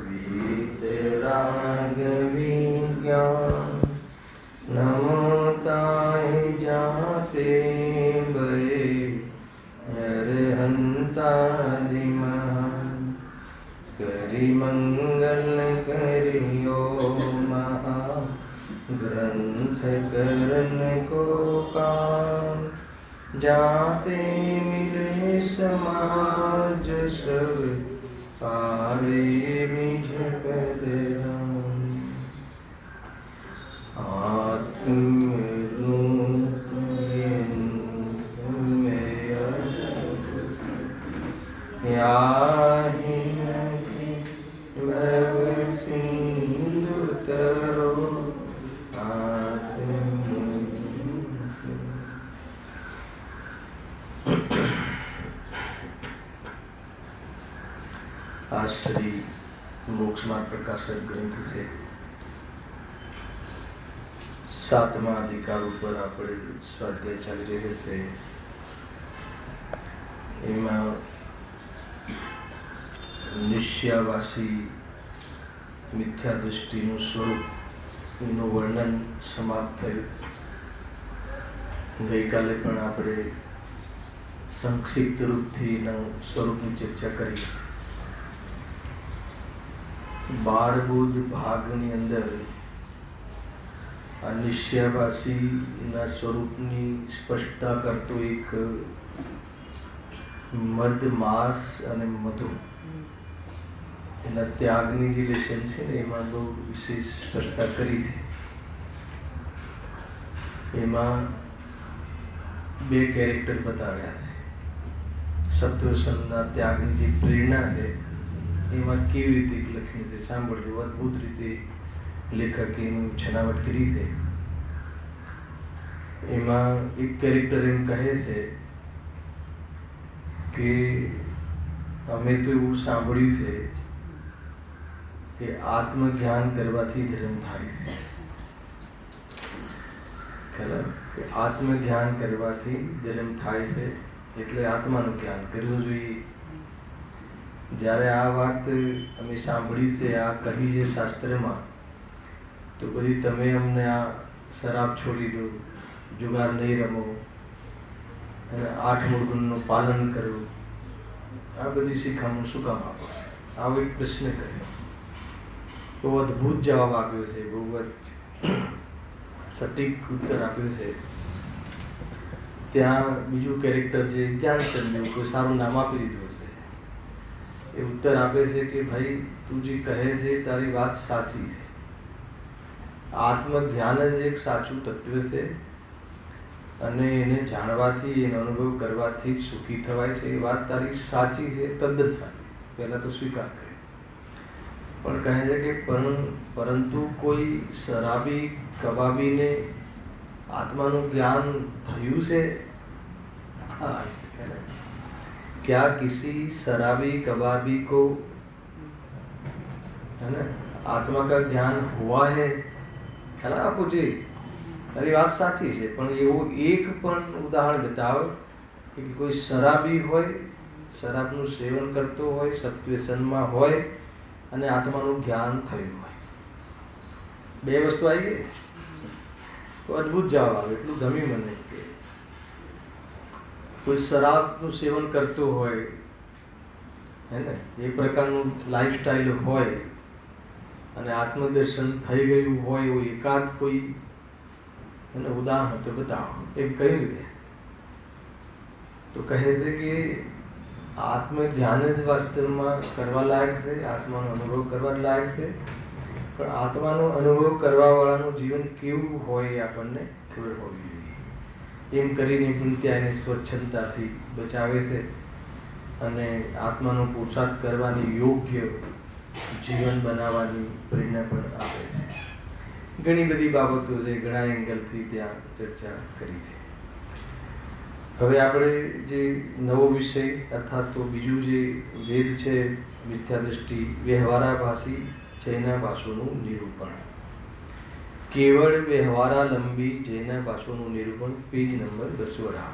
वीतराग विज्ञान नमोताय जाते भये हरहंतादिमहान करि मंगल करियो महा ग्रंथ करण को काम जाते मिले समाज सब पावे निज पद राम आत्मरूप याहि भव सिंधु तरो आज श्री मोक्ष मार्ग प्रकाशक ग्रंथ से 7મા અધિકાર ઉપર આપણે સ્વાધ્યાય ચાલી રહ્યો છે. એમાં નિશ્યાવાસી મિથ્યા દૃષ્ટિનું સ્વરૂપ એનું વર્ણન સમાપ્ત થયું. ગઈકાલે પણ આપણે સંક્ષિપ્ત રૂપથી એના સ્વરૂપની ચર્ચા કરી. 12 બુદ્ધ ભાગની અંદર આ નિશ્યાવાસીના સ્વરૂપની સ્પષ્ટતા કરતો એક મધ માસ અને મધુ એના ત્યાગની જે લેશન છે ને એમાં બહુ વિશેષ ચર્ચા કરી છે. એમાં 2 કેરેક્ટર બતાવ્યા છે. સત્વસનના ત્યાગની જે પ્રેરણા છે એમાં કેવી રીતે લખ્યું છે સાંભળજો. અદભુત રીતે લેખકે એનું છણાવટ કરી છે. એમાં એક કેરેક્ટર એમ કહે છે કે અમે તો એવું સાંભળ્યું છે કે આત્મજ્ઞાન કરવાથી ધર્મ થાય છે. ખબર કે આત્મજ્ઞાન કરવાથી ધર્મ થાય છે એટલે આત્માનું જ્ઞાન કરવું જોઈએ. જ્યારે આ વાત અમે સાંભળી છે, આ કહી છે શાસ્ત્રમાં, તો પછી તમે અમને આ શરાબ છોડી દો, જુગાર નહીં રમો અને 8 મૂળ ગુણનું પાલન કરો, આ બધી શીખામણ શું કામ આપો? આવો એક પ્રશ્ન કર્યો. બહુ અદભુત જવાબ આપ્યો છે, બહુ જ સટીક ઉત્તર આપ્યો છે. ત્યાં બીજું કેરેક્ટર છે જ્ઞાનચંદ, કોઈ સારું નામ આપી દીધું છે. એ ઉત્તર આપે છે કે ભાઈ તું જે કહે છે તારી વાત સાચી છે. આત્મજ્ઞાન જ એક સાચું તત્વ છે અને એને જાણવાથી, એનો અનુભવ કરવાથી જ સુખી થવાય છે. એ વાત તારી સાચી છે, તદ્દન સાચી, પહેલાં તો સ્વીકાર કરે. પણ કહે છે કે પરંતુ કોઈ શરાબી કબાબીને આત્માનું જ્ઞાન થયું છે? क्या किसी शराबी कबाबी को है ना आत्मा का ज्ञान हुआ है? ખ્યાલ આપો जी, તારી વાત સાચી છે, પણ એવું એક પણ ઉદાહરણ બતાવો કે કોઈ શરાબી હોય, શરાબનું સેવન કરતો હોય, સત્વ્યસનમાં હોય અને આત્માનું જ્ઞાન થયું હોય. 2 વસ્તુ આવી ગઈ. તો અદભુત જવાબ આવે. એટલું ગમ્યું મને કે કોઈ શરાબનું સેવન કરતો હોય, હે ને, એ પ્રકારનું લાઈફસ્ટાઈલ હોય અને આત્મદર્શન થઈ ગયું હોય એવું એકાદ કોઈ એને ઉદાહરણ તો બતાવો. એમ કહ્યું રીતે તો કહે છે કે આત્મધ્યાન જ વાસ્તવમાં કરવા લાયક છે, આત્માનો અનુભવ કરવા લાયક છે. પણ આત્માનો અનુભવ કરવાવાળાનું જીવન કેવું હોય એ આપણને ખબર હોવી જોઈએ. એમ કરીને પણ ત્યાં એને સ્વચ્છતાથી બચાવે છે અને આત્માનો પુરુષાર્થ કરવાની યોગ્ય જીવન બનાવવાની પ્રેરણા પણ આપે છે. ઘણી બધી બાબતો છે, ઘણા એંગલથી ત્યાં ચર્ચા કરી છે. હવે આપણે જે નવો વિષય અર્થાત તો બીજું જે વેદ છે, મિથ્યા દૃષ્ટિ, વ્યવહારાભાસી જૈના ભાષોનું નિરૂપણ, કેવળ વ્યવહારાલંબી જૈના ભાષોનું નિરૂપણ, પેજ નંબર 218.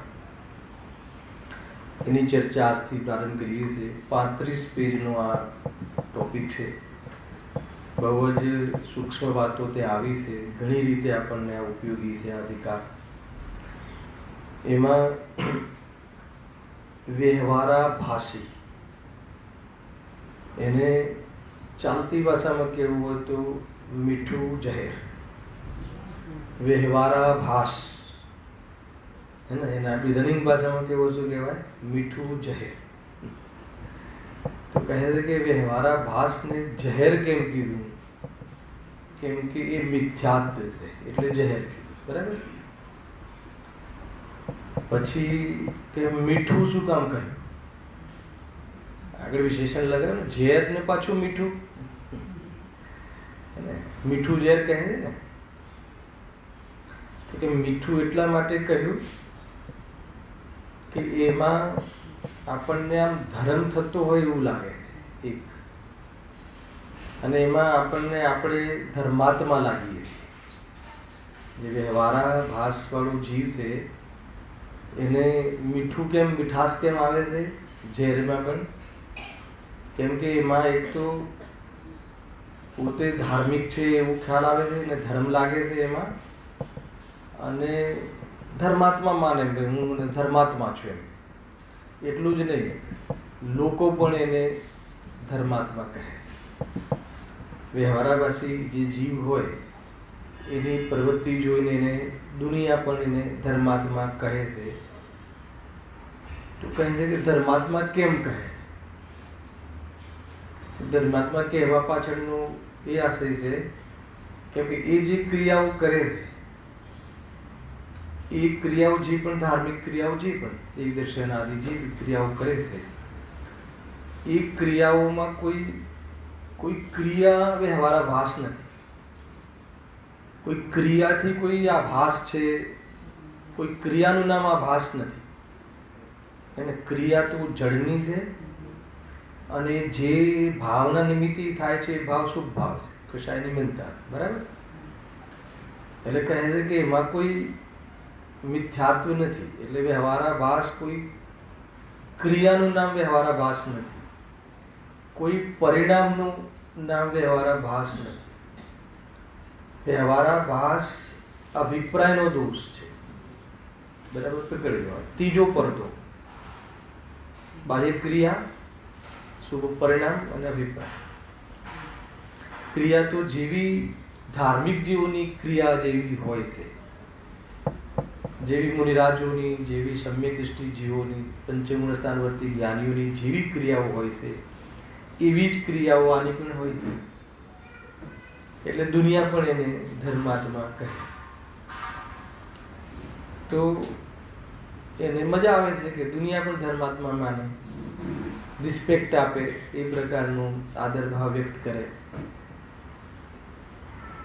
એની ચર્ચા આજથી પ્રારંભ કરીએ છીએ. 35 પેજનો આ ટોપિક છે. બહુ જ સૂક્ષ્મ વાતો તે આવી છે, ઘણી રીતે આપણને આ ઉપયોગી છે. આ અધિકાર એમાં વ્યવહારાભાસી, એને ચાલતી ભાષામાં કહેવું હોય તો મીઠું જહેર. વ્યવહારાભાસ હે ને, એના આપણી રનિંગ ભાષામાં કેવું શું કહેવાય? મીઠું જહેર. તો કહે છે કે વ્યવહારાભાસને જહેર કેમ કીધું? કેમ કે એ મિથ્યાત્વ છે એટલે જહેર કીધું. બરાબર. પછી કે મીઠું શું કામ કહ્યું? આગળ વિશેષણ લગાવ્યું ને, ઝેર ને પાછું મીઠું. મીઠું ઝેર કહે છે ને, કે મીઠું એટલા માટે કહ્યું કે એમાં આપણને આમ ધર્મ થતો હોય એવું લાગે છે એક, અને એમાં આપણને આપણે ધર્માત્મા લાગીએ છીએ. જે વ્યવહારાભાસ વાળું જીવ છે એને મીઠું કેમ, મીઠાશ કેમ આવે છે ઝેરમાં પણ? કેમ કે એમાં એક તો પોતે ધાર્મિક છે એવું ખ્યાલ આવે છે ને ધર્મ લાગે છે એમાં, અને ધર્માત્મા માને કે હું ધર્માત્મા છું એમ. એટલું જ નહીં, લોકો પણ એને ધર્માત્મા કહે છે. વ્યવહારાભાસી જે જીવ હોય એની પ્રવૃત્તિ જોઈને એને દુનિયા પણ એને ધર્માત્મા કહે છે. તો કહે છે કે ધર્માત્મા કેમ કહે છે? ધર્માત્મા કહેવા પાછળનું એ આશય છે કેમ કે એ જે ક્રિયાઓ કરે છે, એ ક્રિયાઓ જે પણ ધાર્મિક ક્રિયાઓ જે પણ એક દર્શન આદિ જે ક્રિયાઓ કરે છે, એ ક્રિયાઓમાં કોઈ ક્રિયા વ્યવહારાભાસ નથી. કોઈ ક્રિયાથી કોઈ આભાસ છે, કોઈ ક્રિયાનું નામ આભાસ નથી. અને ક્રિયા તો જળની છે, અને જે ભાવના નિમિત્તે થાય છે એ ભાવ શુભ ભાવ છે, કશાય નિમિત્તા. બરાબર. એટલે કહે છે કે એમાં કોઈ મિથ્યાત્વ નથી. એટલે વ્યવહારાભાસ કોઈ ક્રિયાનું નામ વ્યવહારાભાસ નથી, કોઈ પરિણામનું નામ વ્યવહારાભાસ નથી. વ્યવહારાભાસ અભિપ્રાયનો દોષ છે. બરાબર. પકડી લો. ત્રીજો પડદો, બાહ્ય ક્રિયા, શુભ પરિણામ અને અભિપ્રાય. ક્રિયા તો જેવી ધાર્મિક જીવોની ક્રિયા જેવી હોય છે, જેવી મુનિરાજોની, જેવી સમ્યક દૃષ્ટિ જીવોની, પંચમૂળ સ્થાનવર્તી જ્ઞાનીઓની જેવી ક્રિયાઓ હોય છે, એવી જ ક્રિયાઓ આની પણ હોય છે. એટલે દુનિયા પણ એને ધર્માત્મા કહે. તો એને મજા આવે છે કે દુનિયા પણ ધર્માત્મા માને, રિસ્પેક્ટ આપે, એ પ્રકારનું આદર ભાવ વ્યક્ત કરે,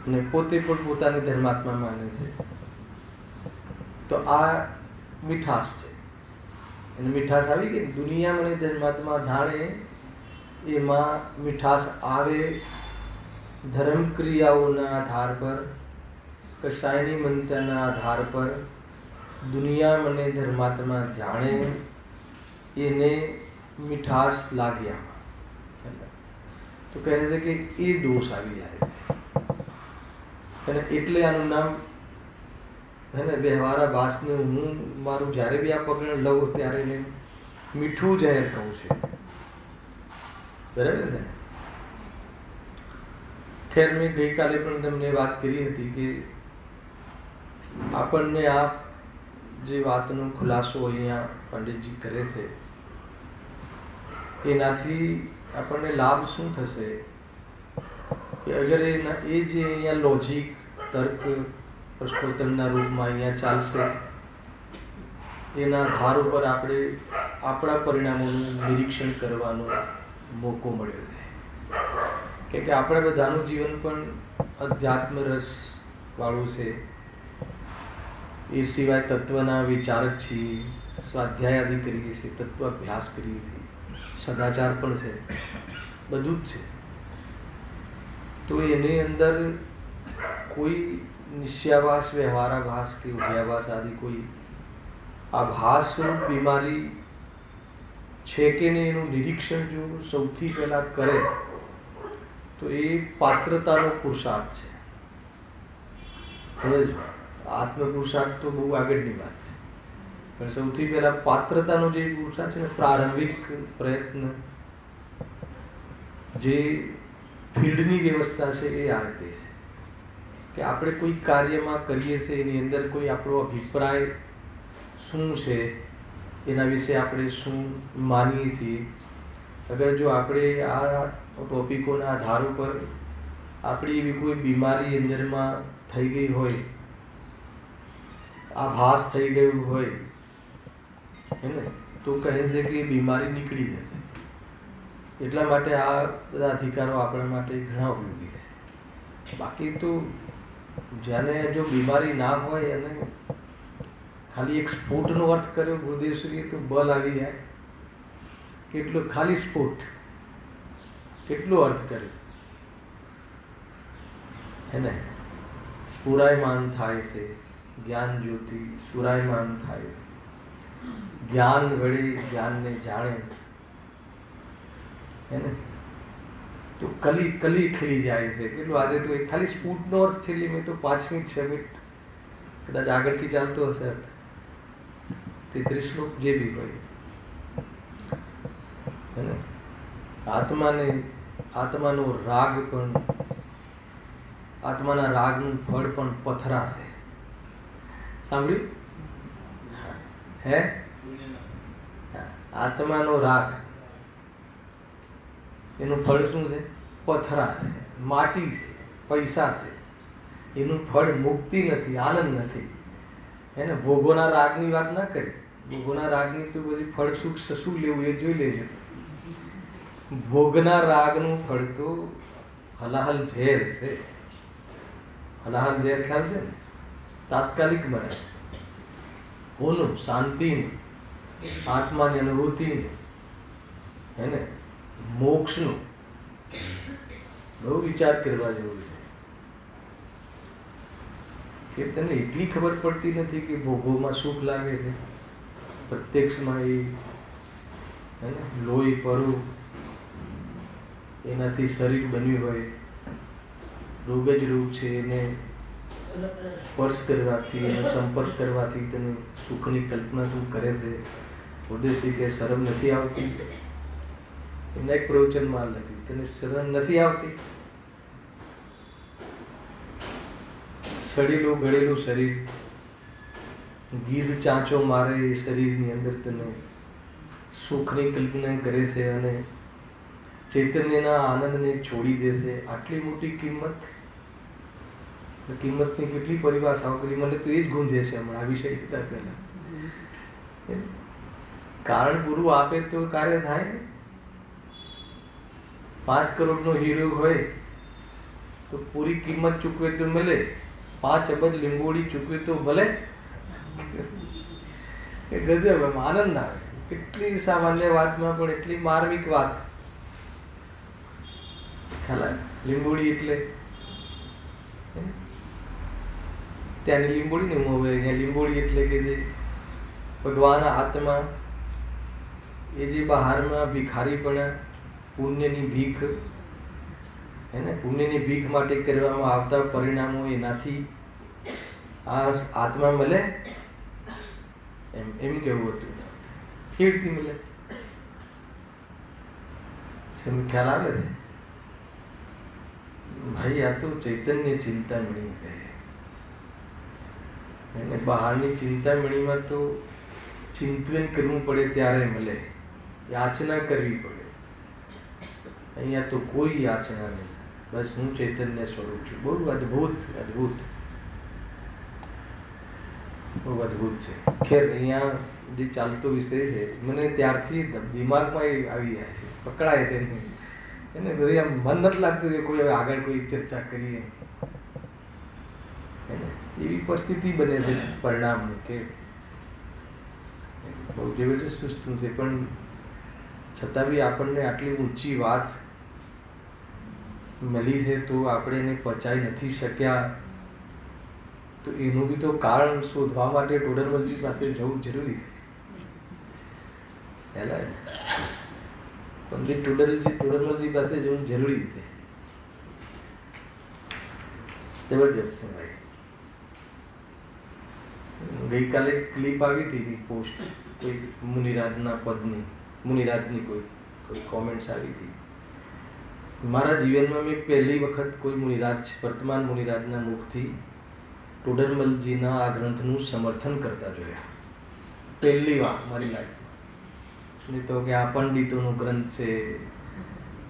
અને પોતે પણ પોતાની ધર્માત્મા માને છે. તો આ મીઠાશ છે. એને મીઠાશ આવી ગઈ. દુનિયા મને ધર્માત્મા જાણે, એમાં મીઠાશ આવે. ધર્મ ક્રિયાઓના આધાર પર, કશાયની મંત્રના આધાર પર દુનિયા મને ધર્માત્મા જાણે, એને મીઠાશ લાગ્યા. તો કહે છે કે એ દોષ આવી જાય છે. અને એટલે આનું નામ હે ને વ્યવહારાભાસને હું મારું જ્યારે બી આ પકડ લઉં ત્યારે એને મીઠું જાહેર કહું છું. બરાબર ને? ખેર, મેં ગઈકાલે પણ તમને વાત કરી હતી કે આપણને આ જે વાતનો ખુલાસો અહીંયા પંડિતજી કરે છે, એનાથી આપણને લાભ શું થશે કે અગર એ જે અહીંયા લોજિક, તર્ક, પ્રશ્નોત્તરના રૂપમાં અહીંયા ચાલશે, એના આધાર ઉપર આપણે આપણા પરિણામોનું નિરીક્ષણ કરવાનો મોકો મળ્યો છે. કેમ કે આપણે બધાનું જીવન પણ અધ્યાત્મ રસ વાળું છે. એ સિવાય તત્વના વિચારક છીએ, સ્વાધ્યાય આદિ કરીએ છીએ, તત્વ અભ્યાસ કરીએ છીએ, સદાચાર પણ છે, બધું જ છે. તો એની અંદર કોઈ નિશ્ચયાભાસ, વ્યવહારાભાસ કે ઉભયાભાસ આદિ કોઈ આભાસ બીમારી છે કે નહીં એનું નિરીક્ષણ જો સૌથી પહેલાં કરે તો એ પાત્રતાનો પુરુષાર્થ છે. હવે આત્મ પુરુષાર્થ તો બહુ આગળની વાત છે, પણ સૌથી પહેલા પાત્રતાનો જે પુરુષાર્થ છે ને, પ્રારંભિક પ્રયત્ન, જે ફિલ્ડની વ્યવસ્થા છે એ આ રીતે છે કે આપણે કોઈ કાર્યમાં કરીએ છીએ એની અંદર કોઈ આપણો અભિપ્રાય શું છે, એના વિશે આપણે શું માનીએ છીએ. અગર જો આપણે આ ટોપિકોના આધાર ઉપર આપણી એવી કોઈ બીમારી અંદરમાં થઈ ગઈ હોય, આભાસ થઈ ગયું હોય હે ને, તો કહે છે કે એ બીમારી નીકળી જશે. એટલા માટે આ બધા અધિકારો આપણા માટે ઘણા ઉપયોગી છે. બાકી તો જેને જો બીમારી ના હોય અને ખાલી એક સ્ફોટનો અર્થ કર્યો ગુરુદેવશ્રીએ, તો બલ આવી જાય. કેટલો ખાલી સ્ફોટ, કેટલો અર્થ કર્યો હે ને. સ્ફુરાયમાન થાય છે જ્ઞાન જ્યોતિ, સ્ફુરાયમાન થાય છે. જ્ઞાન વડે જ્ઞાનને જાણે હે ને, તો કલી કલી ખીલી જાય છે. કેટલું આજે તો એક ખાલી સ્ફૂટનો અર્થ છે. મેં તો 5 મિનિટ 6 મિનિટ કદાચ આગળથી ચાલતો હશે અર્થ, 33 શ્લોક જે બી હોય હે ને. આત્માનો રાગ પણ, આત્માના રાગનું ફળ પણ પથરા છે. સાંભળ્યું હે? આત્માનો રાગ, એનું ફળ શું છે? પથરા છે, માટી છે, પૈસા છે. એનું ફળ મુક્તિ નથી, આનંદ નથી હે ને. ભોગોના રાગની વાત ના કરી. ભોગોના રાગની તો બધી ફળ શું લેવું એ જોઈ લેજો. ભોગના રાગનું ફળ તો હલાહલ ઝેર છે. હલાહલ ઝેર ખ્યાલ છે ને? તાત્કાલિક મળે. કોનું? શાંતિનું, આત્માની અનુભૂતિનું હે ને, મોક્ષનું. બહુ વિચાર કરવા જેવું છે કે તને એટલી ખબર પડતી નથી કે ભોગોમાં સુખ લાગે છે, પ્રત્યક્ષમાં એ હે ને, લોહી પરું એનાથી શરીર બન્યું હોય, રોગ જ રૂપ છે. એને સ્પર્શ કરવાથી, એનો સંપર્ક કરવાથી તને સુખની કલ્પના તું કરે છે. ઉદ્દેશ્ય કે શરમ નથી આવતી? એના એક પ્રવચનમાં લખ્યું, તને શરમ નથી આવતી? સડેલું ગળેલું શરીર, ગીધ ચાંચો મારે એ શરીરની અંદર તને સુખની કલ્પના કરે છે અને ચૈતન્યના આનંદને છોડી દેશે. આટલી મોટી કિંમત, કિંમતની કેટલી પરિભાષાઓ કરી. મને તો એ જ ગુંજે છે હમણાં આ વિષય કરતા પહેલા. કારણ પૂરું આપે તો કાર્ય થાય ને. 5 કરોડનો હીરો હોય તો પૂરી કિંમત ચૂકવે તો મળે, 5 અબજ લીંબોડી ચૂકવે તો ભલે. એ ગજબ, એમ આનંદ આવે. કેટલી સામાન્ય વાતમાં પણ એટલી માર્મિક વાત. ખ્યાલ લીંબોડી એટલે ત્યાંની લીંબોડી ને હું હવે અહીંયા લીંબોડી એટલે કે જે ભગવાન આત્મા, એ જે બહારમાં ભિખારીપણા, પુણ્યની ભીખ હે ને, પુણ્યની ભીખ માટે કરવામાં આવતા પરિણામો એનાથી આ આત્મા મળે એમ કેવું હતું. કેવી મળે ખ્યાલ આવે છે ભાઈ? આ તો ચૈતન્ય ચિંતામણી છે એને. બહારની ચિંતામણીમાં તો ચિંતન કરવું પડે ત્યારે મળે, યાચના કરવી પડે. અહીંયા તો કોઈ યાચના નહીં, બસ હું ચૈતન્ય સ્વરૂપ છું. બહુ અદભુત અદભુત, બહુ અદભુત છે. ખેર અહીંયા જે ચાલતો વિષય છે મને ત્યારથી દિમાગમાં આવી જાય છે, પકડાય છે એને. બધી આમ મન નથી લાગતું કે કોઈ હવે આગળ કોઈ ચર્ચા કરીએ. એવી પરિસ્થિતિ બને છે પરિણામની કે બહુ જબરજસ્ત વસ્તુ છે. પણ છતાં બી આપણને આટલી ઊંચી વાત મળી છે તો આપણે એને પચાવી નથી શક્યા. તો એનું બી તો કારણ શોધવા માટે ટોડરમલજી પાસે જવું જરૂરી છે. પંડિત ટોડરમલજી પાસે જવું જરૂરી છે. જબરજસ્ત છે ભાઈ. ગઈકાલે ક્લિપ આવી હતી પોસ્ટ કોઈ મુનિરાજના પદની, મુનિરાજની કોઈ કોમેન્ટ્સ આવી હતી. મારા જીવનમાં મેં પહેલી વખત કોઈ મુનિરાજ, વર્તમાન મુનિરાજના મુખથી ટોડરમલજીના આ ગ્રંથનું સમર્થન કરતા જોયા. પહેલી વાર મારી લાઈફમાં. નહીં તો કે આ પંડિતોનો ગ્રંથ છે,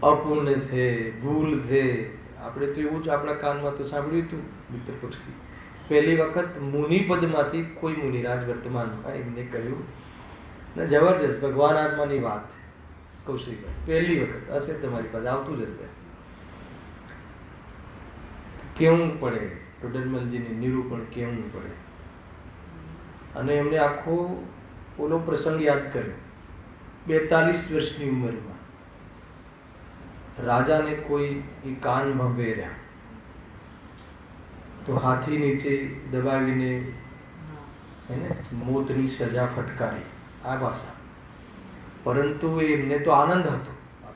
અપૂર્ણ છે, ભૂલ છે, આપણે તો એવું જ આપણા કાનમાં તો સાંભળ્યું હતું મિત્ર પક્ષથી. પહેલી વખત મુનિપદમાંથી કોઈ મુનિરાજ વર્તમાનમાં એમને કહ્યું ને જબરજસ્ત ભગવાન આત્માની વાત. કૌશિકભાઈ પહેલી વખત હશે તમારી પાસે, આવતું જ હશે. કેવું પડે ટોડરમલજીને નિરૂપણ કેવું પડે. અને એમને આખો ઓલો પ્રસંગ યાદ કર્યો. 42 વર્ષની ઉંમરમાં રાજાને કોઈ કાનમાં પહેર્યા તો હાથી નીચે દબાવીને એને મોતની સજા ફટકારી. આ ભાષા. પરંતુ એમને તો આનંદ હતો.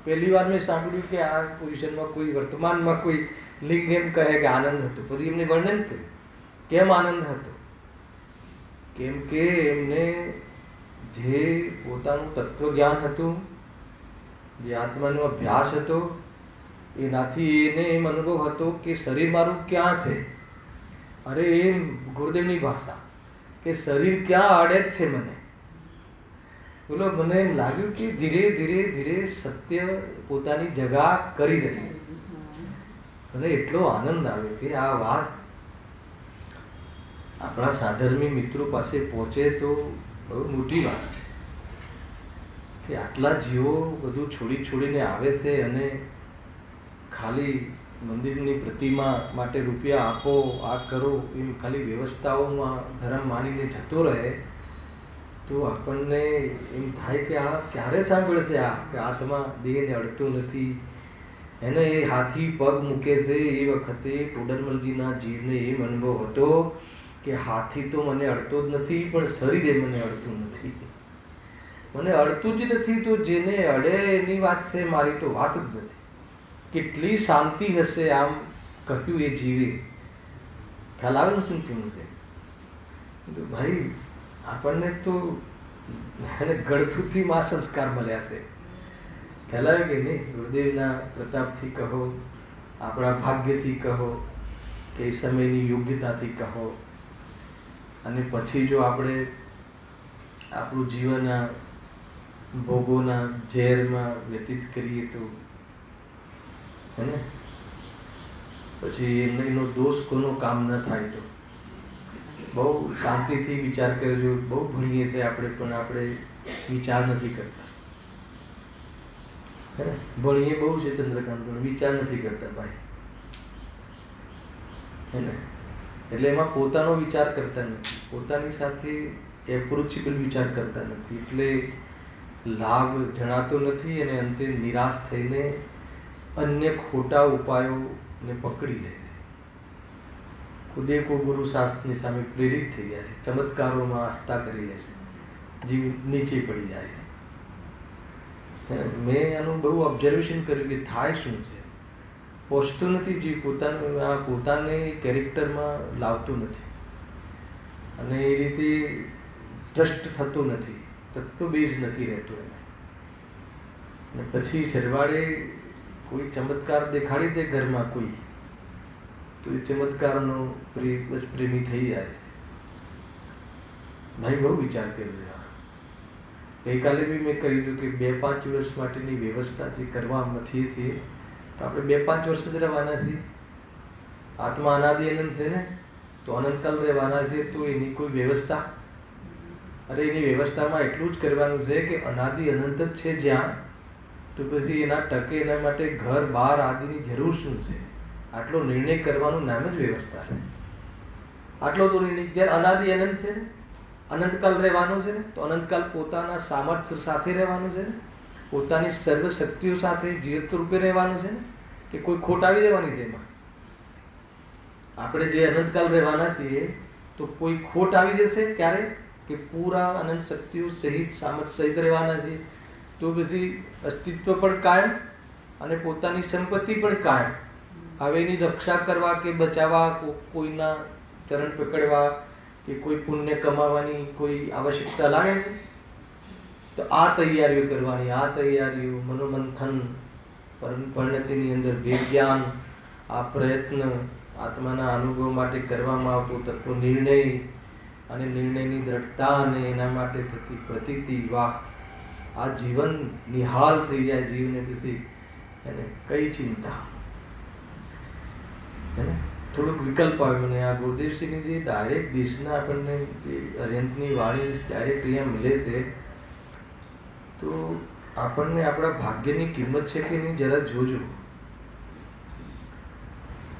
પહેલી વાર મેં સાંભળ્યું કે આ પોઝિશનમાં કોઈ વર્તમાનમાં કોઈ લિંગ એમ કહે કે આનંદ હતો. પછી એમને વર્ણન કર્યું કેમ આનંદ હતો. કેમ કે એમને જે પોતાનું તત્વજ્ઞાન હતું, જે આત્માનો અભ્યાસ હતો, એનાથી એને એમ અનુભવ હતો કે શરીર મારું ક્યાં છે. અરે એ ગુરુદેવની ભાષા કે શરીર ક્યાં અડે જ છે મને. બોલો મને એમ લાગ્યું કે ધીરે ધીરે ધીરે સત્ય પોતાની જગા કરી રહી. મને એટલો આનંદ આવ્યો કે આ વાત આપણા સાધર્મી મિત્રો પાસે પહોંચે તો બહુ મોટી વાત છે. કે આટલા જીવો બધું છોડી છોડીને આવે છે અને ખાલી મંદિરની પ્રતિમા માટે રૂપિયા આપો, આ કરો, એમ ખાલી વ્યવસ્થાઓમાં ધર્મ માનીને જતો રહે તો આપણને એમ થાય કે આ ક્યારે સાંભળે છે કે આસમાં દેહને અડતું નથી. એને એ હાથી પગ મૂકે છે એ વખતે ટોડરમલજીના જીવને એમ અનુભવ હતો કે હાથી તો મને અડતો જ નથી, પણ શરીરે મને અડતું નથી. મને અડતું જ નથી તો જેને અડે એની વાત છે, મારી તો વાત જ નથી. કેટલી શાંતિ હશે આમ કહ્યું એ જીવે. ખ્યાલ આવે ને શું કેવું છે. ભાઈ આપણને તો ગળથુથી માં સંસ્કાર મળ્યા છે. ખ્યાલ આવે કે નહીં. ગુરુદેવના પ્રતાપથી કહો, આપણા ભાગ્યથી કહો, કે એ સમયની યોગ્યતાથી કહો, અને પછી જો આપણે આપણું જીવન આ ભોગોના ઝેરમાં વ્યતીત કરીએ તો હે ને પછી એનો દોષ કોનો કામ ન થાય. તો બહુ શાંતિથી વિચાર કરજો. બહુ ભણીએ છીએ આપણે પણ આપણે વિચાર નથી કરતા. હે ને ભણીએ બહુ છે ચંદ્રકાંત, પણ વિચાર નથી કરતા ભાઈ. હે ને એટલે એમાં પોતાનો વિચાર કરતા નથી, પોતાની સાથે એપ્રોચેબલ વિચાર કરતા નથી. એટલે લાભ જણાતો નથી અને અંતે નિરાશ થઈને અન્ય ખોટા ઉપાયોને પકડી લે. ખુદે કો ગુરુ શાસ્ત્રની સામે પ્રેરિત થઈ ગયા છે. ચમત્કારોમાં આસ્થા કરી લે છે, જીવ નીચે પડી જાય છે. મેં આનું બહુ ઓબ્ઝર્વેશન કર્યું કે થાય શું છે. પહોંચતું નથી, જે પોતાને કેરેક્ટરમાં લાવતું નથી અને એ રીતે દ્રષ્ટ થતું નથી, તત્વ બેઝ નથી રહેતું એને. અને પછી સરવાળે કોઈ ચમત્કાર દેખાડી દે ઘરમાં કોઈ, તો એ ચમત્કારનો બસ પ્રેમી થઈ જાય છે. ભાઈ બહુ વિચાર કર્યો. ગઈકાલે બી મેં કહ્યું હતું કે 2-5 વર્ષ માટેની વ્યવસ્થા જે કરવા નથી છીએ તો આપણે 2-5 વર્ષ જ રહેવાના છીએ. આત્મા અનાદિ અનંત છે ને, તો અનંતકાલ રહેવાના છે. તો એની કોઈ વ્યવસ્થા, અરે એની વ્યવસ્થામાં એટલું જ કરવાનું છે કે અનાદિ અનંત જ છે જ્યાં, તો પછી એના ટકે એના માટે ઘર બહાર આદિની જરૂર શું છે. આટલો નિર્ણય કરવાનું નામ જ વ્યવસ્થા છે. આટલો તો નિર્ણય જ્યારે અનાદિ અનંત છે ને, અનંતકાલ રહેવાનો છે ને, તો અનંતકાલ પોતાના સામર્થ્ય સાથે રહેવાનું છે ને, પોતાની સર્વશક્તિઓ સાથે જીવત રૂપે રહેવાનું છે ને, કે કોઈ ખોટ આવી રહેવાની છે એમાં. આપણે જે અનંતકાલ રહેવાના છીએ તો કોઈ ખોટ આવી જશે ક્યારે, કે પૂરા અનંત શક્તિઓ સહિત સામર્થ્ય સહિત રહેવાના છે. તો પછી અસ્તિત્વ પણ કાયમ અને પોતાની સંપત્તિ પણ કાયમ. હવે એની રક્ષા કરવા કે બચાવવા, કોઈના ચરણ પકડવા કે કોઈ પુણ્ય કમાવાની કોઈ આવશ્યકતા લાગે છે? તો આ તૈયારીઓ કરવાની, આ તૈયારીઓ, મનોમંથન, પરિણતિની અંદર વિજ્ઞાન, આ પ્રયત્ન, આત્માના અનુભવ માટે કરવામાં આવતો તત્વ નિર્ણય અને નિર્ણયની દ્રઢતા અને એના માટે થતી પ્રતીતિ, વાહ! આ જીવન નિહાલ થઈ જાય. જીવને પછી એને કઈ ચિંતા, એને થોડુંક વિકલ્પ આવ્યો. અને આ ગુરુદેવસિંહની જે ડાયરેક્ટ દિશના આપણને જે અર્યંતની વાણી ડાયરેક્ટ અહીંયા મળે છે, તો આપણને આપણા ભાગ્યની કિંમત છે કે નહીં જરા જોજો.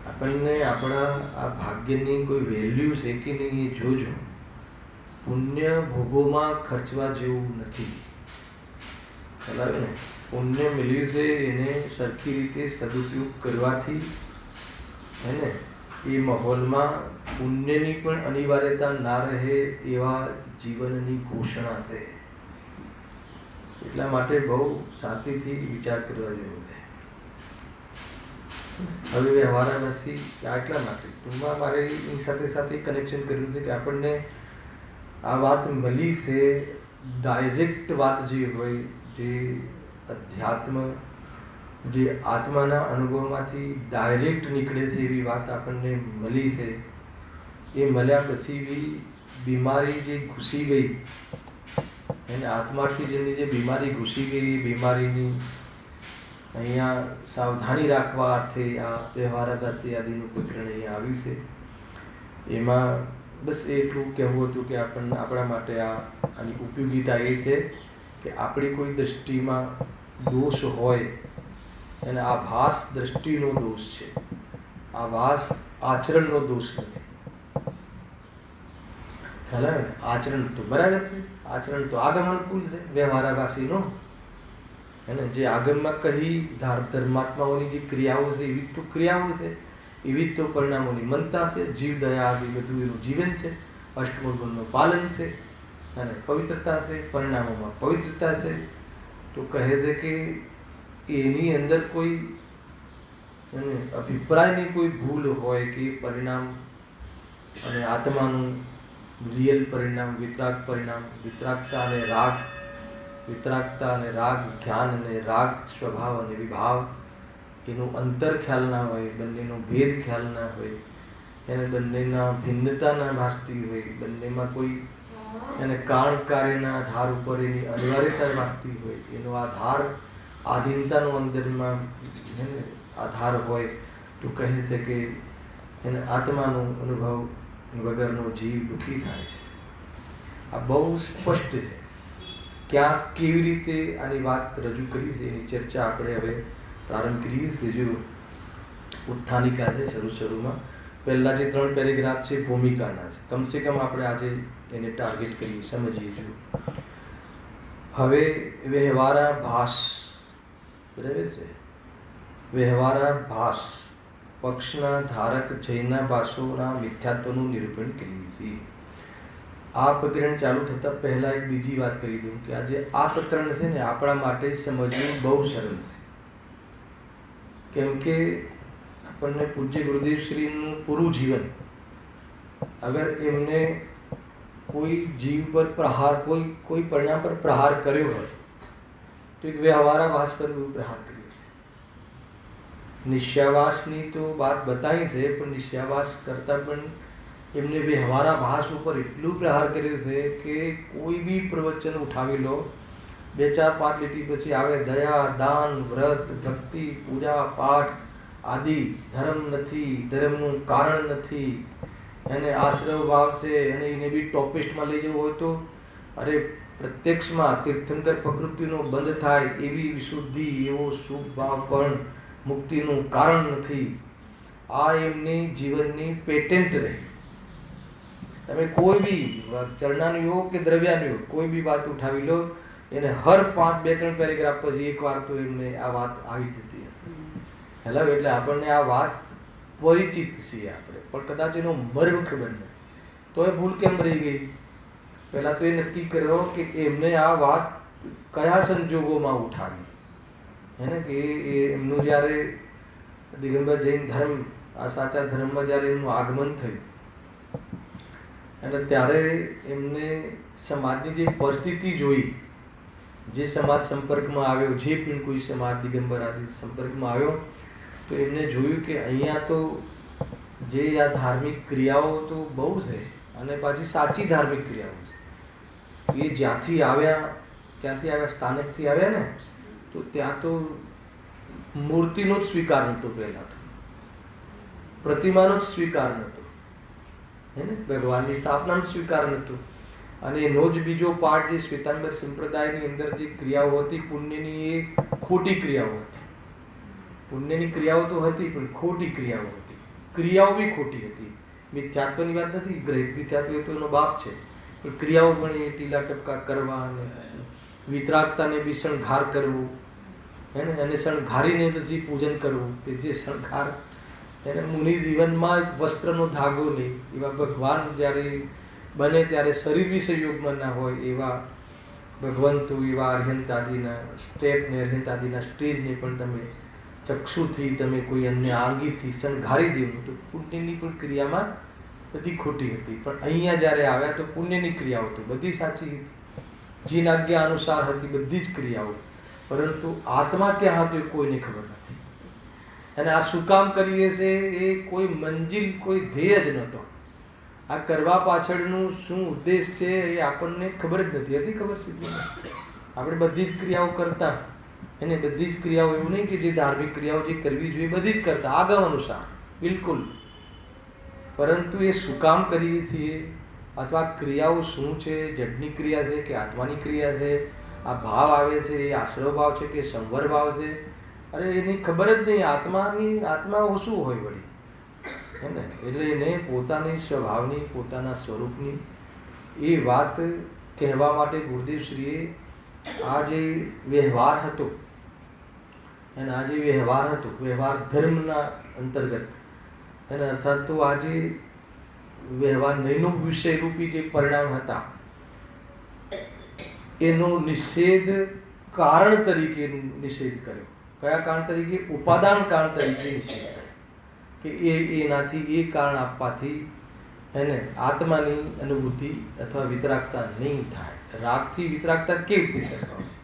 આપણને આપણા આ ભાગ્યની કોઈ વેલ્યુ છે કે નહીં એ જોજો. પુણ્ય ભોગોમાં ખર્ચવા જેવું નથી. બરાબર ને? પુણ્ય મળ્યું છે એને સરખી રીતે સદુપયોગ કરવાથી, હે ને, એ માહોલમાં પુણ્યની પણ અનિવાર્યતા ના રહે એવા જીવનની ઘોષણા છે. એટલા માટે બહુ શાંતિથી વિચાર કરવા જેવો છે. હવે વ્યવહારાવાસી આટલા માટે ટૂંકમાં મારે એની સાથે સાથે કનેક્શન કર્યું છે કે આપણને આ વાત મળી છે, ડાયરેક્ટ વાત જે હોય, જે અધ્યાત્મ, જે આત્માના અનુભવમાંથી ડાયરેક્ટ નીકળે છે એવી વાત આપણને મળી છે. એ મળ્યા પછી બી બીમારી જે ઘૂસી ગઈ, એને આત્માથી જેની જે બીમારી ઘૂસી ગઈ, એ બીમારીની અહીંયા સાવધાની રાખવા અર્થે આ વ્યવહારાદાસી આદિનું પ્રકરણ અહીંયા આવ્યું છે. એમાં બસ એટલું કહેવું હતું કે આપણા માટે આની ઉપયોગિતા એ છે કે આપણી કોઈ દૃષ્ટિમાં દોષ હોય, અને આ ભાસ દૃષ્ટિનો દોષ છે, આ ભાસ આચરણનો દોષ નથી. ખ્યાલ આવે ને? આચરણ તો બરાબર છે, આચરણ તો આગમ અનુકૂળ છે વ્યવહારાભાષીનો, એને જે આગમમાં કહી ધર્માત્માઓની જે ક્રિયાઓ છે એવી તો ક્રિયાઓ છે, એવી તો પરિણામોની મનતા છે, જીવ દયા આદિ બધું એનું જીવન છે, અષ્ટમો ગુણનું પાલન છે, અને પવિત્રતા છે, પરિણામોમાં પવિત્રતા છે. તો કહે છે કે એની અંદર કોઈ અભિપ્રાયની કોઈ ભૂલ હોય કે પરિણામ અને આત્માનું રિયલ પરિણામ, વિતરાગ પરિણામ, વિતરાગતા અને રાગ, વિતરાગતા અને રાગ, જ્ઞાન અને રાગ, સ્વભાવ અને વિભાવ, એનું અંતર ખ્યાલ ના હોય, બંનેનો ભેદ ખ્યાલ ના હોય, એને બંનેના ભિન્નતા ના ભાસતી હોય, બંનેમાં કોઈ એને કારણ કાર્યના આધાર ઉપર એની અનિવાર્યતા ભાસતી હોય, એનો આધાર આધીનતાનો અંદરમાં આધાર હોય, તો કહે છે કે એને આત્માનો અનુભવ વગરનો જીવ દુઃખી થાય છે. આ બહુ સ્પષ્ટ છે. ક્યાં કેવી રીતે આની વાત રજૂ કરી છે એની ચર્ચા આપણે હવે પ્રારંભ કરીએ છીએ. જો ઉત્થાનિકા છે શરૂમાં, પહેલા જે 3 પેરેગ્રાફ છે ભૂમિકાના છે, કમસે કમ આપણે આજે એને ટાર્ગેટ કરી સમજીએ છીએ. હવે વ્યવહારા ભાસ, બરાબર છે, વ્યવહારા ભાસ પક્ષના ધારક જૈના ભાષોના મિથ્યાત્વનું નિરૂપણ કરીએ છીએ. આ પ્રકરણ ચાલુ થતાં પહેલા એક બીજી વાત કરી દઉં કે આજે આ પ્રકરણ છે ને આપણા માટે સમજવું બહુ સરળ છે. કેમ કે આપણને પૂજ્ય ગુરુદેવશ્રીનું પૂરું જીવન, અગર એમને કોઈ જીવ પર પ્રહાર, કોઈ પરિણામ પર પ્રહાર કર્યો હોય તો એક વ્યવહારા ભાસ પર પ્રહાર કર્યો છે. નિશ્યાવાસની તો વાત બતાવી છે, પણ નિશ્યાવાસ કરતાં પણ એમને વ્યવહારા ભાસ ઉપર એટલું પ્રહાર કર્યો છે કે કોઈ બી પ્રવચન ઉઠાવી લો, 2-4-5 લીટી પછી આવે દયા, દાન, વ્રત, ભક્તિ, પૂજા, પાઠ આદિ ધર્મ નથી, ધર્મનું કારણ નથી, એને આશ્રય ભાવ છે, અને એને બી ટોપિસ્ટમાં લઈ જવું હોય તો અરે પ્રત્યક્ષમાં તીર્થંકર પ્રકૃતિનો બંધ થાય એવી વિશુદ્ધિ, એવો શુભ ભાવ પણ મુક્તિનું કારણ નથી. આ એમની જીવનની પેટેન્ટ રહી. તમે કોઈ બી ચરણાનુયોગ કે દ્રવ્યાનુયોગ કોઈ બી વાત ઉઠાવી લો, એને હર 2-3 પેરેગ્રાફ પછી એક વાર તો એમને આ વાત આવી જતી હશે. હેલો, એટલે આપણને આ વાત પરિચિત છીએ આપણે, પણ કદાચ એનો મર્મ ખબર નથી. તો એ ભૂલ કેમ રહી ગઈ? પહેલાં તો એ નક્કી કરો કે એમને આ વાત કયા સંજોગોમાં ઉઠાવી, હે ને, કે એમનું જ્યારે દિગંબર જૈન ધર્મ, આ સાચા ધર્મમાં જ્યારે એમનું આગમન થયું અને ત્યારે એમને સમાજની જે પરિસ્થિતિ જોઈ, જે સમાજ સંપર્કમાં આવ્યો, જે પણ કોઈ સમાજ દિગંબર આદિ સંપર્કમાં આવ્યો, તો એમને જોયું કે અહીંયા તો જે આ ધાર્મિક ક્રિયાઓ તો બહુ છે અને પાછી સાચી ધાર્મિક ક્રિયાઓ છે. એ જ્યાંથી આવ્યા, ક્યાંથી આવ્યા, સ્થાનકથી આવ્યા ને, તો ત્યાં તો મૂર્તિનો જ સ્વીકાર નહોતો, પહેલાં તો પ્રતિમાનો જ સ્વીકાર નહોતો, હે ને, ભગવાનની સ્થાપનાનો સ્વીકાર નહોતો. અને એનો જ બીજો પાઠ જે શ્વેતાંબર સંપ્રદાયની અંદર જે ક્રિયાઓ હતી પુણ્યની, એ ખોટી ક્રિયાઓ હતી. પુણ્યની ક્રિયાઓ તો હતી પણ ખોટી ક્રિયાઓ હતી, ક્રિયાઓ બી ખોટી હતી. મિથ્યાત્વની વાત નથી, ગ્રહિત મિથ્યાત્વ એ તો એનો બાપ છે, પણ ક્રિયાઓ પણ એ ટીલા ટપકા કરવા અને વિતરાગતાને બી શણગાર કરવું, હે ને, અને શણગારીને પછી પૂજન કરવું, કે જે શણગાર એને મુનિ જીવનમાં વસ્ત્રનો ધાગો નહીં, એવા ભગવાન જ્યારે બને ત્યારે શરીર બી સંયોગમાં ના હોય એવા ભગવંતો, એવા અર્હંતાદિના સ્ટેપને, અર્હંતાદિના સ્ટેજને પણ તમે ચક્ષુથી, તમે કોઈ અન્ય આંગીથી શણગારી દેવું, તો પુણ્યની પણ ક્રિયામાં બધી ખોટી હતી. પણ અહીંયા જ્યારે આવ્યા તો પુણ્યની ક્રિયાઓ તો બધી સાચી હતી, જીન આજ્ઞા અનુસાર હતી બધી જ ક્રિયાઓ, પરંતુ આત્મા ક્યાં હતો એ કોઈને ખબર નથી. અને આ શું કામ કરીએ છે એ કોઈ મંજિલ, કોઈ ધ્યેય જ નહોતો. આ કરવા પાછળનું શું ઉદ્દેશ છે એ આપણને ખબર જ નથી હતી. ખબર સીધી આપણે બધી જ ક્રિયાઓ કરતા, એને બધી જ ક્રિયાઓ, એવું નહીં કે જે ધાર્મિક ક્રિયાઓ જે કરવી જોઈએ બધી જ કરતા આગમ અનુસાર, બિલકુલ. પરંતુ એ શું કામ કરીએ છીએ, અથવા ક્રિયાઓ શું છે, જડની ક્રિયા છે કે આત્માની ક્રિયા છે, આ ભાવ આવે છે એ આશ્રવ ભાવ છે કે સંવર ભાવ છે, અરે એની ખબર જ નહીં. આત્મા શું હોય વળી, હે ને. એટલે એને પોતાની સ્વભાવની, પોતાના સ્વરૂપની એ વાત કહેવા માટે ગુરુદેવશ્રીએ આ જે વ્યવહાર હતો, અને આ જે વ્યવહાર હતો, વ્યવહાર ધર્મના અંતર્ગત, અને અર્થાત તો આ જે વ્યવહાર નૈનો વિષયરૂપી જે પરિણામ હતા એનો નિષેધ કારણ તરીકે નિષેધ કર્યો. કયા કારણ તરીકે? ઉપાદાન કારણ તરીકે નિષેધ કર્યો, કે એનાથી એ કારણ આપવાથી એને આત્માની અનુભૂતિ અથવા વિતરાગતા નહીં થાય. રાગથી વિતરાગતા કેવી રીતે સરખાવશે?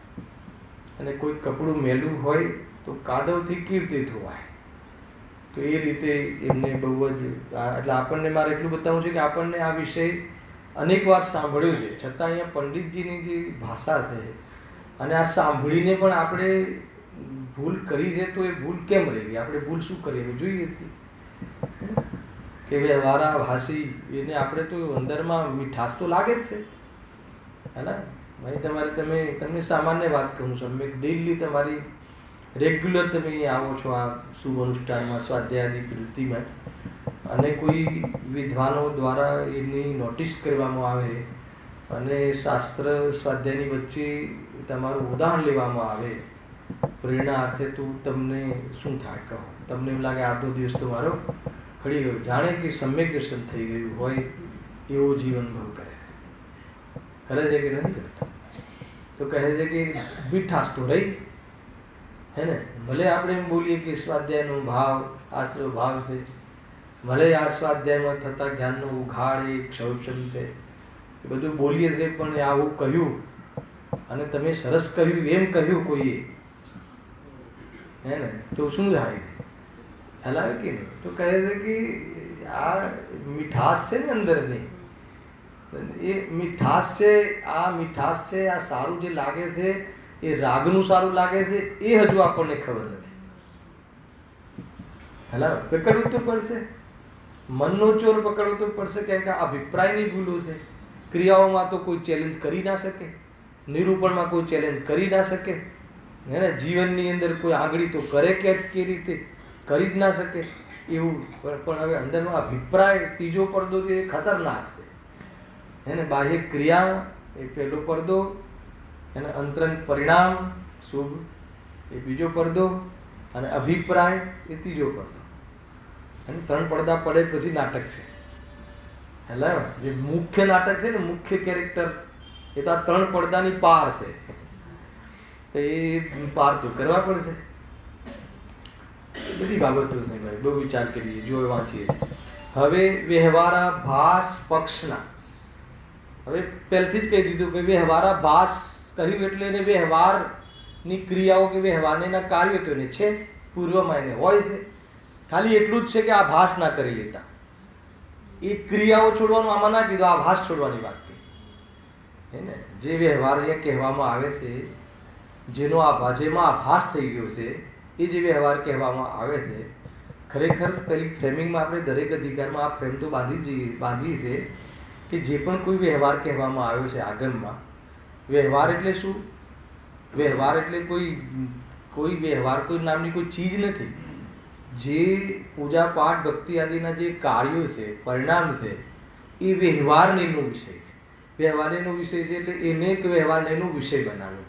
અને કોઈ કપડું મેલું હોય તો કાદવથી કેવી રીતે ધોવાય? તો એ રીતે એમને બહુ જ, એટલે આપણને મારે એટલું બતાવવું છે કે આપણને આ વિષય અનેક વાર સાંભળ્યો છે, છતાં અહીંયા પંડિતજીની જે ભાષા છે અને આ સાંભળીને પણ આપણે ભૂલ કરી છે, તો એ ભૂલ કેમ રહી ગઈ? આપણે ભૂલ શું કરી જોઈએ કે વ્યવહારા ભાષી એને આપણે તો અંદરમાં મીઠાશ તો લાગે જ છે, હે ને ભાઈ. તમને સામાન્ય વાત કહું છું, મેં ડેલી તમારી રેગ્યુલર તમે અહીંયા આવો છો આ શુભ અનુષ્ઠાનમાં, સ્વાધ્યાય કૃતિમાં, અને કોઈ વિદ્વાનો દ્વારા એની નોટિસ કરવામાં આવે અને શાસ્ત્ર સ્વાધ્યાયની વચ્ચે તમારું ઉદાહરણ લેવામાં આવે પ્રેરણા અર્થે, તો તમને શું થાય કહો? તમને એમ લાગે આજનો દિવસ તો મારો ખડી ગયો, જાણે કે સમ્યક દર્શન થઈ ગયું હોય એવો જીવન ભાવ કરે છે કે નથી કરતો? તો કહે છે કે મીઠાશ તો રહી, હે ને. ભલે આપણે એમ બોલીએ કે સ્વાધ્યાયનો ભાવ આશ્રય ભાવ છે, ભલે આ સ્વાધ્યાયમાં થતા જ્ઞાનનો ઉઘાડ એ ક્ષૌક્ષમ છે, એ બધું બોલીએ છીએ, પણ આવું કહ્યું અને તમે સરસ કહ્યું એમ કહ્યું કોઈએ, હે ને, તો શું થાય? હલાવે કે નહીં? તો કહે છે કે આ મીઠાશ છે ને અંદરની, એ મીઠાશ છે, આ મીઠાશ છે, આ સારું જે લાગે છે એ રાગનું સારું લાગે છે, એ હજુ આપણને ખબર નથી. હલાવે પકડવું તો પડશે, મનનો ચોર પકડવો તો પડશે, કેમ કે અભિપ્રાયની ભૂલો છે. ક્રિયાઓમાં તો કોઈ ચેલેન્જ કરી ના શકે, નિરૂપણમાં કોઈ ચેલેન્જ કરી ના શકે, હે ને. જીવનની અંદર કોઈ આંગળી તો કરે કે રીતે કરી જ ના શકે એવું. પણ હવે અંદરનો અભિપ્રાય, ત્રીજો પડદો એ ખતરનાક છે, હે ને. બાહ્ય ક્રિયા એ પહેલો પડદો, અને અંતરંગ પરિણામ શુભ એ બીજો પડદો, અને અભિપ્રાય એ ત્રીજો પડદો. અને 3 પડદા પડે પછી નાટક છે. હેલા જે મુખ્ય નાટક છે ને, મુખ્ય કેરેક્ટર એ તો આ 3 પડદાની પાર છે, તો એ પાર તો કરવા પડશે. બધી બાબતો છે ભાઈ, બહુ વિચાર કરીએ, જો વાંચીએ છીએ. હવે વ્યવહારાભાસ પક્ષના, હવે પહેલથી જ કહી દીધું કે વ્યવહારાભાસ કહ્યું એટલે એને વ્યવહારની ક્રિયાઓ કે વ્યવહારના કાર્યો તો એને છે, પૂર્વમાં એને હોય છે. ખાલી એટલું જ છે કે આ ભાસ ના કરી લેતા, એ ક્રિયાઓ છોડવાનું આમાં ના કીધું, આ ભાસ છોડવાની વાત કરી હે ને. જે વ્યવહાર અહીંયા કહેવામાં આવે છે, જેનો જેમાં આભાસ થઈ ગયો છે, એ જે વ્યવહાર કહેવામાં આવે છે, ખરેખર પેલી ફ્રેમિંગમાં આપણે દરેક અધિકારમાં આ ફ્રેમ તો બાંધીએ છે કે જે પણ કોઈ વ્યવહાર કહેવામાં આવ્યો છે આગમમાં, વ્યવહાર એટલે શું? વ્યવહાર એટલે કોઈ વ્યવહાર કોઈ નામની કોઈ ચીજ નથી. જે પૂજા પાઠ ભક્તિ આદિના જે કાર્યો છે, પરિણામ છે, એ વ્યવહારનો વિષય છે. વ્યવહારનો વિષય છે એટલે એને એક વ્યવહારનો વિષય બનાવવો.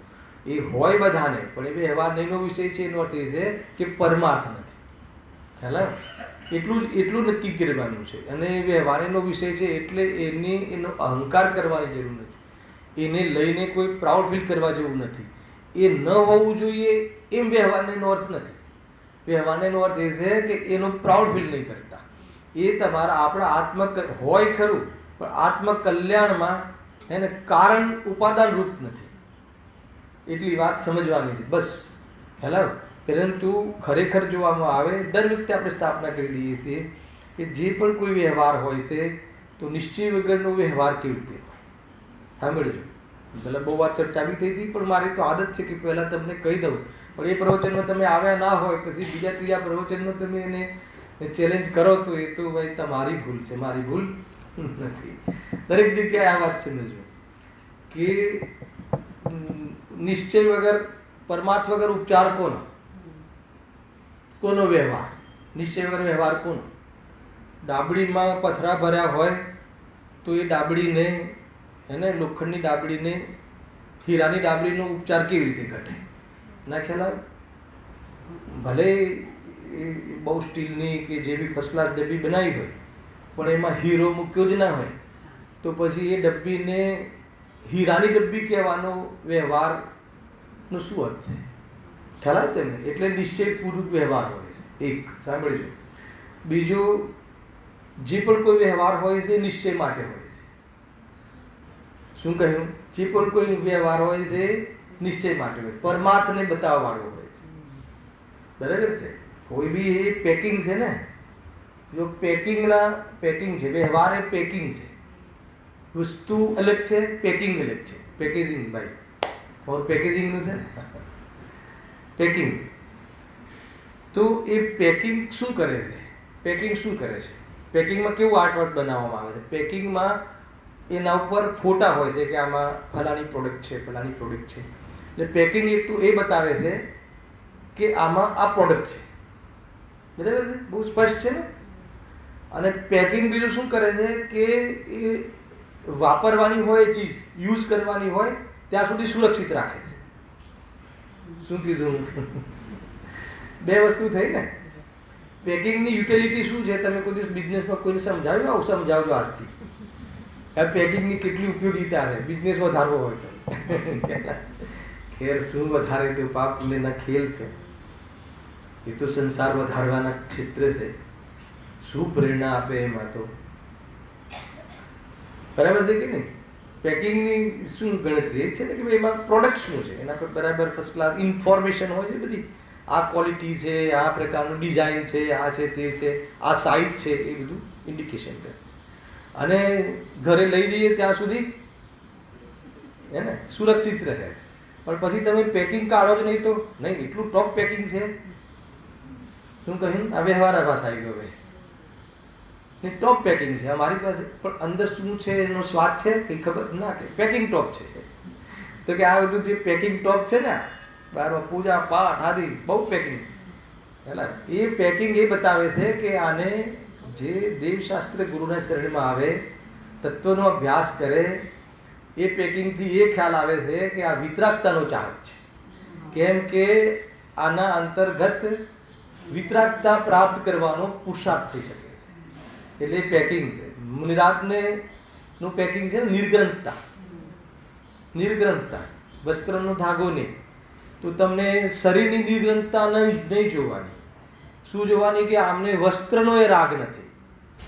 એ હોય બધાને, પણ એ વ્યવહારનો વિષય છે એનો અર્થ એ છે કે પરમાર્થ નથી. ખ્યાલ એટલું નક્કી કરવાનું છે. અને વ્યવહારનો વિષય છે એટલે એનો અહંકાર કરવાની જરૂર નથી, એને લઈને કોઈ પ્રાઉડ ફીલ કરવા જેવું નથી. એ ન હોવું જોઈએ એમ વ્યવહારનો અર્થ નથી. વ્યવહારનો અર્થ એ છે કે એનો પ્રાઉડ ફીલ નહીં કરતા. એ તમારા આપણા હોય ખરું, પણ આત્મકલ્યાણમાં એને કારણ ઉપાદાન રૂપ નથી. એટલી વાત સમજવાની છે બસ. ખ્યાલ. પરંતુ ખરેખર જોવામાં આવે, દર વખતે આપણે સ્થાપના કરી દઈએ છીએ કે જે પણ કોઈ વ્યવહાર હોય છે તો નિશ્ચય વગરનો વ્યવહાર કેવી રીતે હોય. સાંભળજો, પહેલાં બહુ વાર ચર્ચા બી થઈ હતી, પણ મારી તો આદત છે કે પહેલાં તમને કહી દઉં, પણ એ પ્રવચનમાં તમે આવ્યા ના હોય, પછી બીજા ત્રીજા પ્રવચનમાં તમે એને ચેલેન્જ કરો તો એ તો ભાઈ તમારી ભૂલ છે, મારી ભૂલ નથી. દરેક જગ્યાએ આ વાત સમજજો કે નિશ્ચય વગર, પરમાર્થ વગર ઉપચાર કોનો વ્યવહાર? નિશ્ચય વગર વ્યવહાર કોનો? ડાબડીમાં પથરા ભર્યા હોય તો એ ડાબડીને, એને લોખંડની ડાબડીને હીરાની ડાબડીનો ઉપચાર કેવી રીતે ઘટે? ના ખ્યાલ આવે? ભલે એ બહુ સ્ટીલની કે જે બી ફર્સ્ટ ક્લાસ ડબ્બી બનાવી હોય, પણ એમાં હીરો મૂક્યો જ ના હોય, તો પછી એ ડબ્બીને હીરાની ડબ્બી કહેવાનો વ્યવહારનો શું અર્થ છે? ખ્યાલ આવે તેમને? એટલે નિશ્ચયપૂર્વક વ્યવહાર હોય છે. એક સાંભળજો. બીજું, જે પણ કોઈ વ્યવહાર હોય છે નિશ્ચય માટે હોય છે. શું કહ્યું? જે પણ કોઈ વ્યવહાર હોય છે નિશ્ચય માટે હોય, પરમાર્થને બતાવવાનો હોય છે. બરાબર છે? કોઈ બી એ પેકિંગ છે ને, જો પેકિંગ છે, વ્યવહાર એ પેકિંગ છે. વસ્તુ અલગ છે, પેકિંગ અલગ છે. પેકેજિંગ ભાઈ, ઓર પેકેજિંગનું છે ને પેકિંગ. તો એ પેકિંગ શું કરે છે? પેકિંગમાં કેવું આર્ટવર્ક બનાવવામાં આવે છે? પેકિંગમાં એના ઉપર ફોટા હોય છે કે આમાં ફલાણી પ્રોડક્ટ છે, ફલાણી પ્રોડક્ટ છે. એટલે પેકિંગ એક તો એ બતાવે છે કે આમાં આ પ્રોડક્ટ છે. બરાબર છે? બહુ સ્પષ્ટ છે ને. અને પેકિંગ બીજું શું કરે છે કે એ વાપરવાની હોય ચીજ, યુઝ કરવાની હોય ત્યાં સુધી સુરક્ષિત રાખે છે. શું કીધું? બે વસ્તુ થઈ ને. પેકિંગની યુટિલિટી શું છે? તમે કોઈ દિવસ બિઝનેસમાં કોઈને સમજાવ્યું? આવું સમજાવજો આજથી. પેકિંગની કેટલી ઉપયોગીતા છે બિઝનેસ વધારવો હોય તો. ખેર શું વધારે તો પાપ પુણ્યના ખેલ છે. એ તો સંસાર વધારવાના ક્ષેત્ર છે. શું પ્રેરણા આપે એમાં તો. બરાબર છે કે નહીં? પેકિંગની શું ગણતરી એ છે ને કે એમાં પ્રોડક્ટ શું છે, એના પર બરાબર ફર્સ્ટ ક્લાસ ઇન્ફોર્મેશન હોય છે બધી. આ ક્વોલિટી છે, આ પ્રકારનું ડિઝાઇન છે, આ છે, તે છે, આ સાઇઝ છે, એ બધું ઇન્ડિકેશન કરે. અને ઘરે લઈ જઈએ ત્યાં સુધી હે ને સુરક્ષિત રહે છે. પણ પછી તમે પેકિંગ કાઢો જ નહીં તો નહીં, એટલું ટોપ પેકિંગ છે. શું કહ્યું? આ વ્યવહાર ભાષા આવી ગયો ભાઈ. ટોપ પેકિંગ છે અમારી પાસે, પણ અંદર શું છે એનો સ્વાદ છે કંઈ ખબર ના કે પેકિંગ ટોપ છે. તો કે આ બધું જે પેકિંગ ટોપ છે ને, બહારમાં પૂજા પાઠ આદિ બહુ પેકિંગ. એટલે એ પેકિંગ એ બતાવે છે કે આને જે દેવશાસ્ત્ર ગુરુના શરણમાં આવે, તત્વનો અભ્યાસ કરે, એ પેકિંગથી એ ખ્યાલ આવે છે કે આ વિતરાગતાનો ચાહક છે. કેમ કે આના અંતર્ગત વિતરાગતા પ્રાપ્ત કરવાનો પુરુષાર્થ થઈ શકે. એટલે પેકિંગ છે. મુનિરાજને નું પેકિંગ છે નિર્ગ્રંથતા. વસ્ત્રનો ધાગો નહીં, તો તમને શરીરની નિર્ગ્રંથતા નહીં જોવાની, શું જોવાની કે આમને વસ્ત્રનો એ રાગ નથી,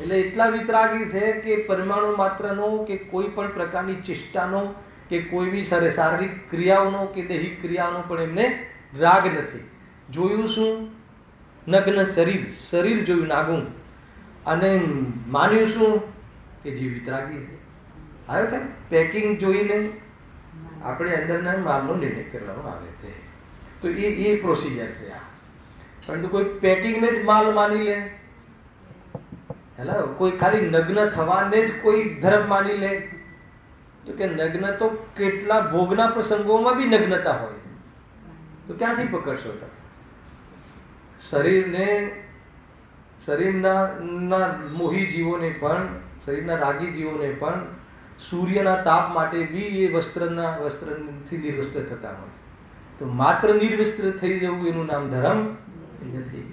એટલે એટલા વિતરાગી છે કે પરમાણુ માત્રનો કે કોઈ પણ પ્રકારની ચેષ્ટાનો કે કોઈ બી શારીરિક ક્રિયાઓનો કે દૈહિક ક્રિયાઓનો પણ એમને રાગ નથી. જોયું શું? નગ્ન શરીર જોયું નાગું, અને માન્યું શું કે જે વિતરાગી છે. હવે કે પેકિંગ જોઈને આપણે અંદરના માલનો નિર્ણય કરવામાં આવે છે. તો એ પ્રોસિજર છે આ. પરંતુ કોઈ પેકિંગને જ માલ માની લે, હેલો, કોઈ ખાલી નગ્ન થવાને જ કોઈ ધર્મ માની લે, તો કે નગ્ન તો કેટલા ભોગના પ્રસંગોમાં બી નગ્નતા હોય છે. તો ક્યાંથી પકડશો તમે? શરીરના મોહી જીવોને પણ, શરીરના રાગી જીવોને પણ સૂર્યના તાપ માટે બી એ વસ્ત્રથી નિર્વસ્ત્ર થતા હોય છે. તો માત્ર નિર્વસ્ત્ર થઈ જવું એનું નામ ધર્મ નથી.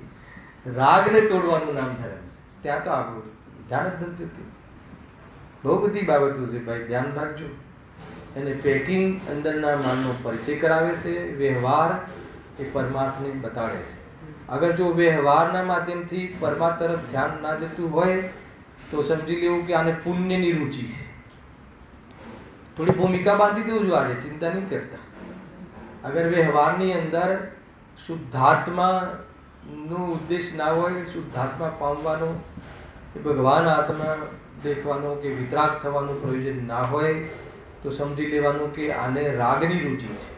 રાગને તોડવાનું નામ ધર્મ છે. ત્યાં તો આપણું ધ્યાન જ નથી થતું. બહુ બધી બાબતો છે ભાઈ, ધ્યાન રાખજો. અને પેકિંગ અંદરના માનનો પરિચય કરાવે છે, વ્યવહાર એ પરમાર્થને બતાડે છે. અગર જો વ્યવહારના માધ્યમથી પરમાર્થ તરફ ધ્યાન ના જતું હોય તો સમજી લેવું કે આને પુણ્યની રુચિ છે. થોડી ભૂમિકા બાંધી દેવું જો, આજે ચિંતા નહીં કરતા. અગર વ્યવહારની અંદર શુદ્ધાત્માનો ઉદ્દેશ ના હોય, શુદ્ધાત્મા પામવાનો કે ભગવાન આત્મા દેખવાનો કે વિતરાગ થવાનું પ્રયોજન ના હોય, તો સમજી લેવાનું કે આને રાગની રુચિ છે.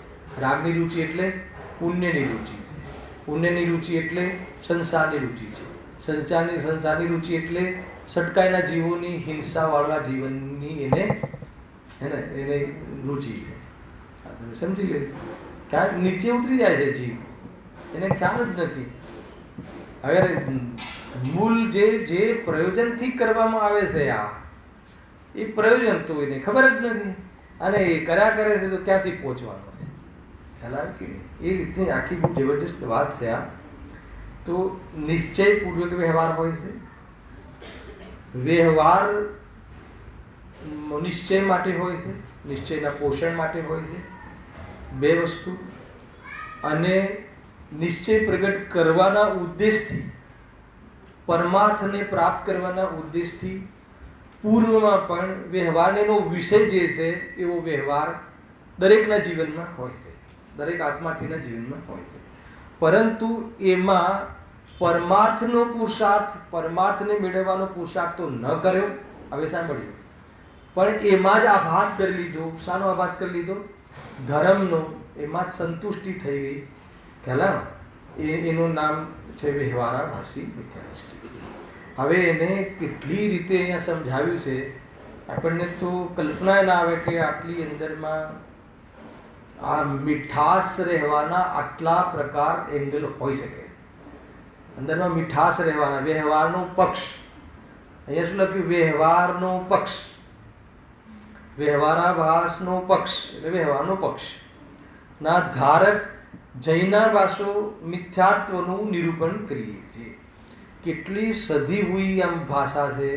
રાગની રુચિ એટલે પુણ્યની રુચિ છે. પુણ્યની રુચિ એટલે સંસારની રુચિ છે. સંસારની રુચિ એટલે સટકાયેલા જીવોની, હિંસાવાળા જીવનની એને રુચિ છે. સમજી લે, ક્યાંક નીચે ઉતરી જાય છે જીવ, એને ખ્યાલ જ નથી. અગર મૂળ જે પ્રયોજનથી કરવામાં આવે છે આ, એ પ્રયોજન તો એને ખબર જ નથી, અને એ કર્યા કરે છે તો ક્યાંથી પહોંચવાનું છે? ખ્યાલ આવે કે નહીં? એ રીતની આખી બહુ જબરજસ્ત વાત છે આ. તો નિશ્ચયપૂર્વક વ્યવહાર હોય છે. વ્યવહાર નિશ્ચય માટે હોય છે, નિશ્ચયના પોષણ માટે હોય છે. બે વસ્તુ. અને નિશ્ચય પ્રગટ કરવાના ઉદ્દેશથી, પરમાર્થને પ્રાપ્ત કરવાના ઉદ્દેશથી પૂર્વમાં પણ વ્યવહારનો વિષય જે છે એવો વ્યવહાર દરેકના જીવનમાં હોય છે, દરેક આત્માર્થીના જીવનમાં હોય છે. પરંતુ એમાં પરમાર્થનો પુરુષાર્થ, પરમાર્થને મેળવવાનો પુરુષાર્થ તો ન કર્યો. હવે સાંભળ્યું, પણ એમાં જ આભાસ કરી લીધો. શાનો આભાસ કરી લીધો? ધર્મનો. એમાં જ સંતુષ્ટિ થઈ ગઈ. ખ્યાલ? એનું નામ છે વ્યવહારાભાસી મિથ્યાદૃષ્ટિ. હવે એને કેટલી રીતે અહીંયા સમજાવ્યું છે, આપણને તો કલ્પના ના આવે કે આટલી અંદરમાં આ મીઠાશ રહેવાના આટલા પ્રકાર એંગલ હોઈ શકે. અંદરમાં મીઠાશ રહેવાના, વ્યવહારનો પક્ષ. અહીંયા શું લખ્યું? વ્યવહારનો પક્ષ, વ્યવહારાભાસનો પક્ષ એટલે વ્યવહારનો પક્ષ ના ધારક જૈનાભાસો મિથ્યાત્વનું નિરૂપણ કરીએ છીએ. કેટલી સધી હુઈ આમ ભાષા છે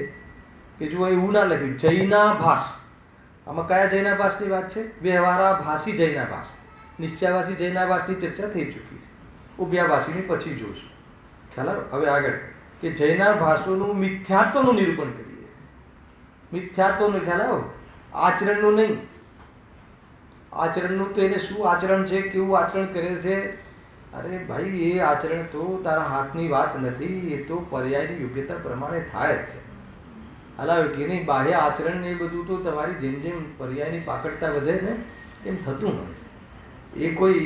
કે જો એવું ના લખ્યું જૈનાભાસ. આમાં કયા જૈનાભાસની વાત છે? વ્યવહારાભાસી જૈનાભાસ. નિશ્ચયભાસી જૈનાભાસની ચર્ચા થઈ ચૂકી છે. ઉભયાભાસીની પછી જોશું. ખ્યાલ આવ્યો? હવે આગળ કે જૈનાભાસોનું મિથ્યાત્વનું નિરૂપણ કરીએ. મિથ્યાત્વનો ખ્યાલ આવ્યો? આચરણનું નહીં. આચરણનું તો એને શું આચરણ છે, કેવું આચરણ કરે છે? અરે ભાઈ, એ આચરણ તો તારા હાથની વાત નથી. એ તો પર્યાયની યોગ્યતા પ્રમાણે થાય જ છે. હાલાવે કે નહીં? બાહ્ય આચરણ ને એ બધું તો તમારી જેમ જેમ પર્યાયની પાકડતા વધે ને એમ થતું હોય છે. એ કોઈ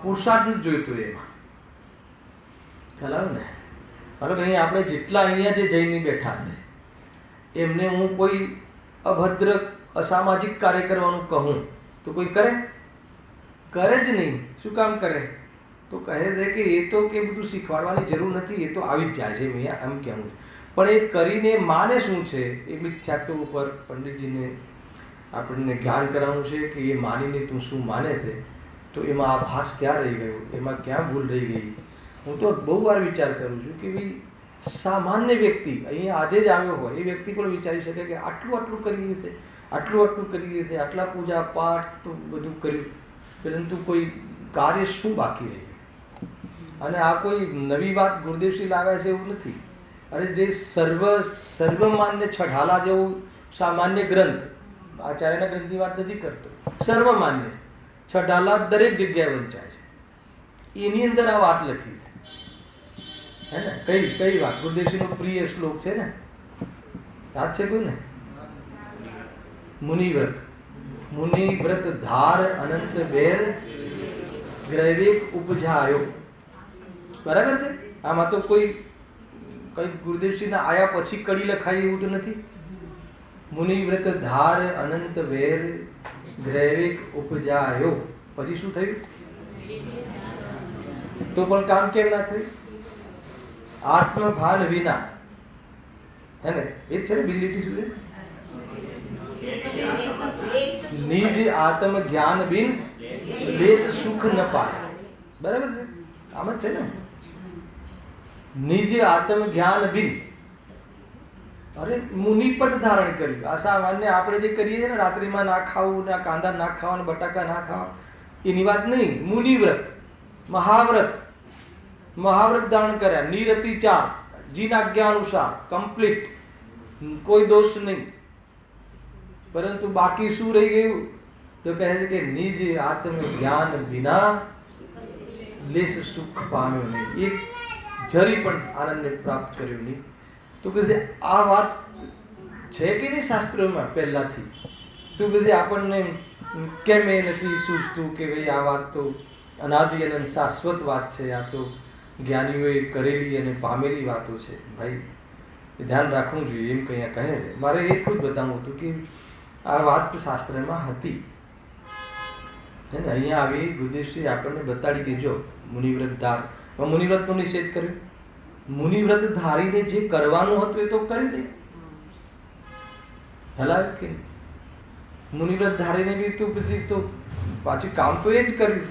પુરુષાર્થ નથી જોઈતો એમાં. ખ્યાલ આવે ને? હાલો, અહીં આપણે જેટલા અહીંયા જે જઈને બેઠા છે એમને હું કોઈ અભદ્ર અસામાજિક કાર્ય કરવાનું કહું તો કોઈ કરે? કરે જ નહીં. શું કામ કરે? તો કહે છે કે એ તો કે બધું શીખવાડવાની જરૂર નથી, એ તો આવી જ જાય છે. અહીંયા એમ કહેવું છે. પણ એ કરીને માને શું છે? એ મિથ્યાત્વ ઉપર પંડિતજીને આપણને જ્ઞાન કરાવવું છે કે એ માનીને તું શું માને છે, તો એમાં આભાસ ક્યાં રહી ગયો, એમાં ક્યાં ભૂલ રહી ગઈ. હું તો બહુ વાર વિચાર કરું છું કે ભાઈ સામાન્ય વ્યક્તિ અહીંયા આજે જ આવ્યો હોય એ વ્યક્તિ પણ વિચારી શકે કે આટલું કરીએ છીએ, આટલું કરીએ છીએ, આટલા પૂજા પાઠ તો બધું કર્યું, પરંતુ કોઈ કાર્ય શું બાકી રહી ગયું? અને આ કોઈ નવી વાત ગુરુદેવશ્રી લાવ્યા છે એવું નથી. અરે જે સર્વમાન્ય છઠાલા જેવું સામાન્ય ગ્રંથ, આચાર્યના ગ્રંથની વાત નથી કરતો, સર્વમાન્ય છઠાલા દરેક જગ્યાએ વંચાય છે, એની અંદર આ વાત લખી છે. હે ને? કઈ વાત? ગુરુદેવશ્રીનો પ્રિય શ્લોક છે ને, યાદ છે કોઈ ને? મુનિવ્રત. મુનિવ્રત ધાર અનંત બેર ગ્રૈવેક ઉપજાયો. બરાબર છે? આમાં તો કોઈ ગુરુદેવશ્રીના આયા પછી કડી લખાય એવું તો નથી. મુનિવ્રત ધાર અનંત વેર ગ્રૈવેક ઉપજાયો. પછી શું થયું? તો પણ કામ કેમ ના થયું? આત્મભાન વિના. હે ને? એ જ છે ને બીજી લીટી સુધી, નિજ આત્મ જ્ઞાન બિન લેશ સુખ ન પાય. બરાબર છે? આમ જ છે ને, નિજ આત્મ જ્ઞાન બિન. અરે મુનિ પદ ધારણ કર્યું. આ સામાન્ય આપણે જે કરીએ છીએ ને, રાત્રિમાં ના ખાવું, ના કાંદા ના ખાવા, બટાકા ના ખાવા, એની વાત નહીં. મુનિવ્રત, મહાવ્રત ધારણ કર્યા, નિરતિ 4, જીના આજ્ઞા અનુસાર કમ્પ્લીટ, કોઈ દોષ નહીં. પરંતુ બાકી શું રહી ગયું? તો કહે છે કે નિજ આત્મ જ્ઞાન વિના લેશ સુખ પામ્યો નહીં, એક જરી પણ આનંદને પ્રાપ્ત કર્યો નહીં. તો કે આ વાત છે કે નહીં શાસ્ત્રોમાં પહેલાથી? તો કે આપણને કેમ એ નથી સૂચતું કે ભાઈ આ વાત તો અનાદિ અનંત શાશ્વત વાત છે, આ તો જ્ઞાનીઓએ કરેલી અને પામેલી વાતો છે. ભાઈ ધ્યાન રાખવું જોઈએ એમ કંઈ કહે છે. મારે એટલું જ બતાવવું હતું કે આ વાત શાસ્ત્રમાં હતી. અહીંયા આવી ગુરુદેવશ્રી આપણને બતાડી કે જો મુનિવ્રત ધાર, મુનિવ્રતનો નિષેધ કર્યો. મુનિવ્રત ધારીને જે કરવાનું હતું એ તો કર્યું નહીં. હલાવ્યું કે મુનિવ્રત ધારીને બી તું પછી તો પાછું કામ તો એ જ કર્યું,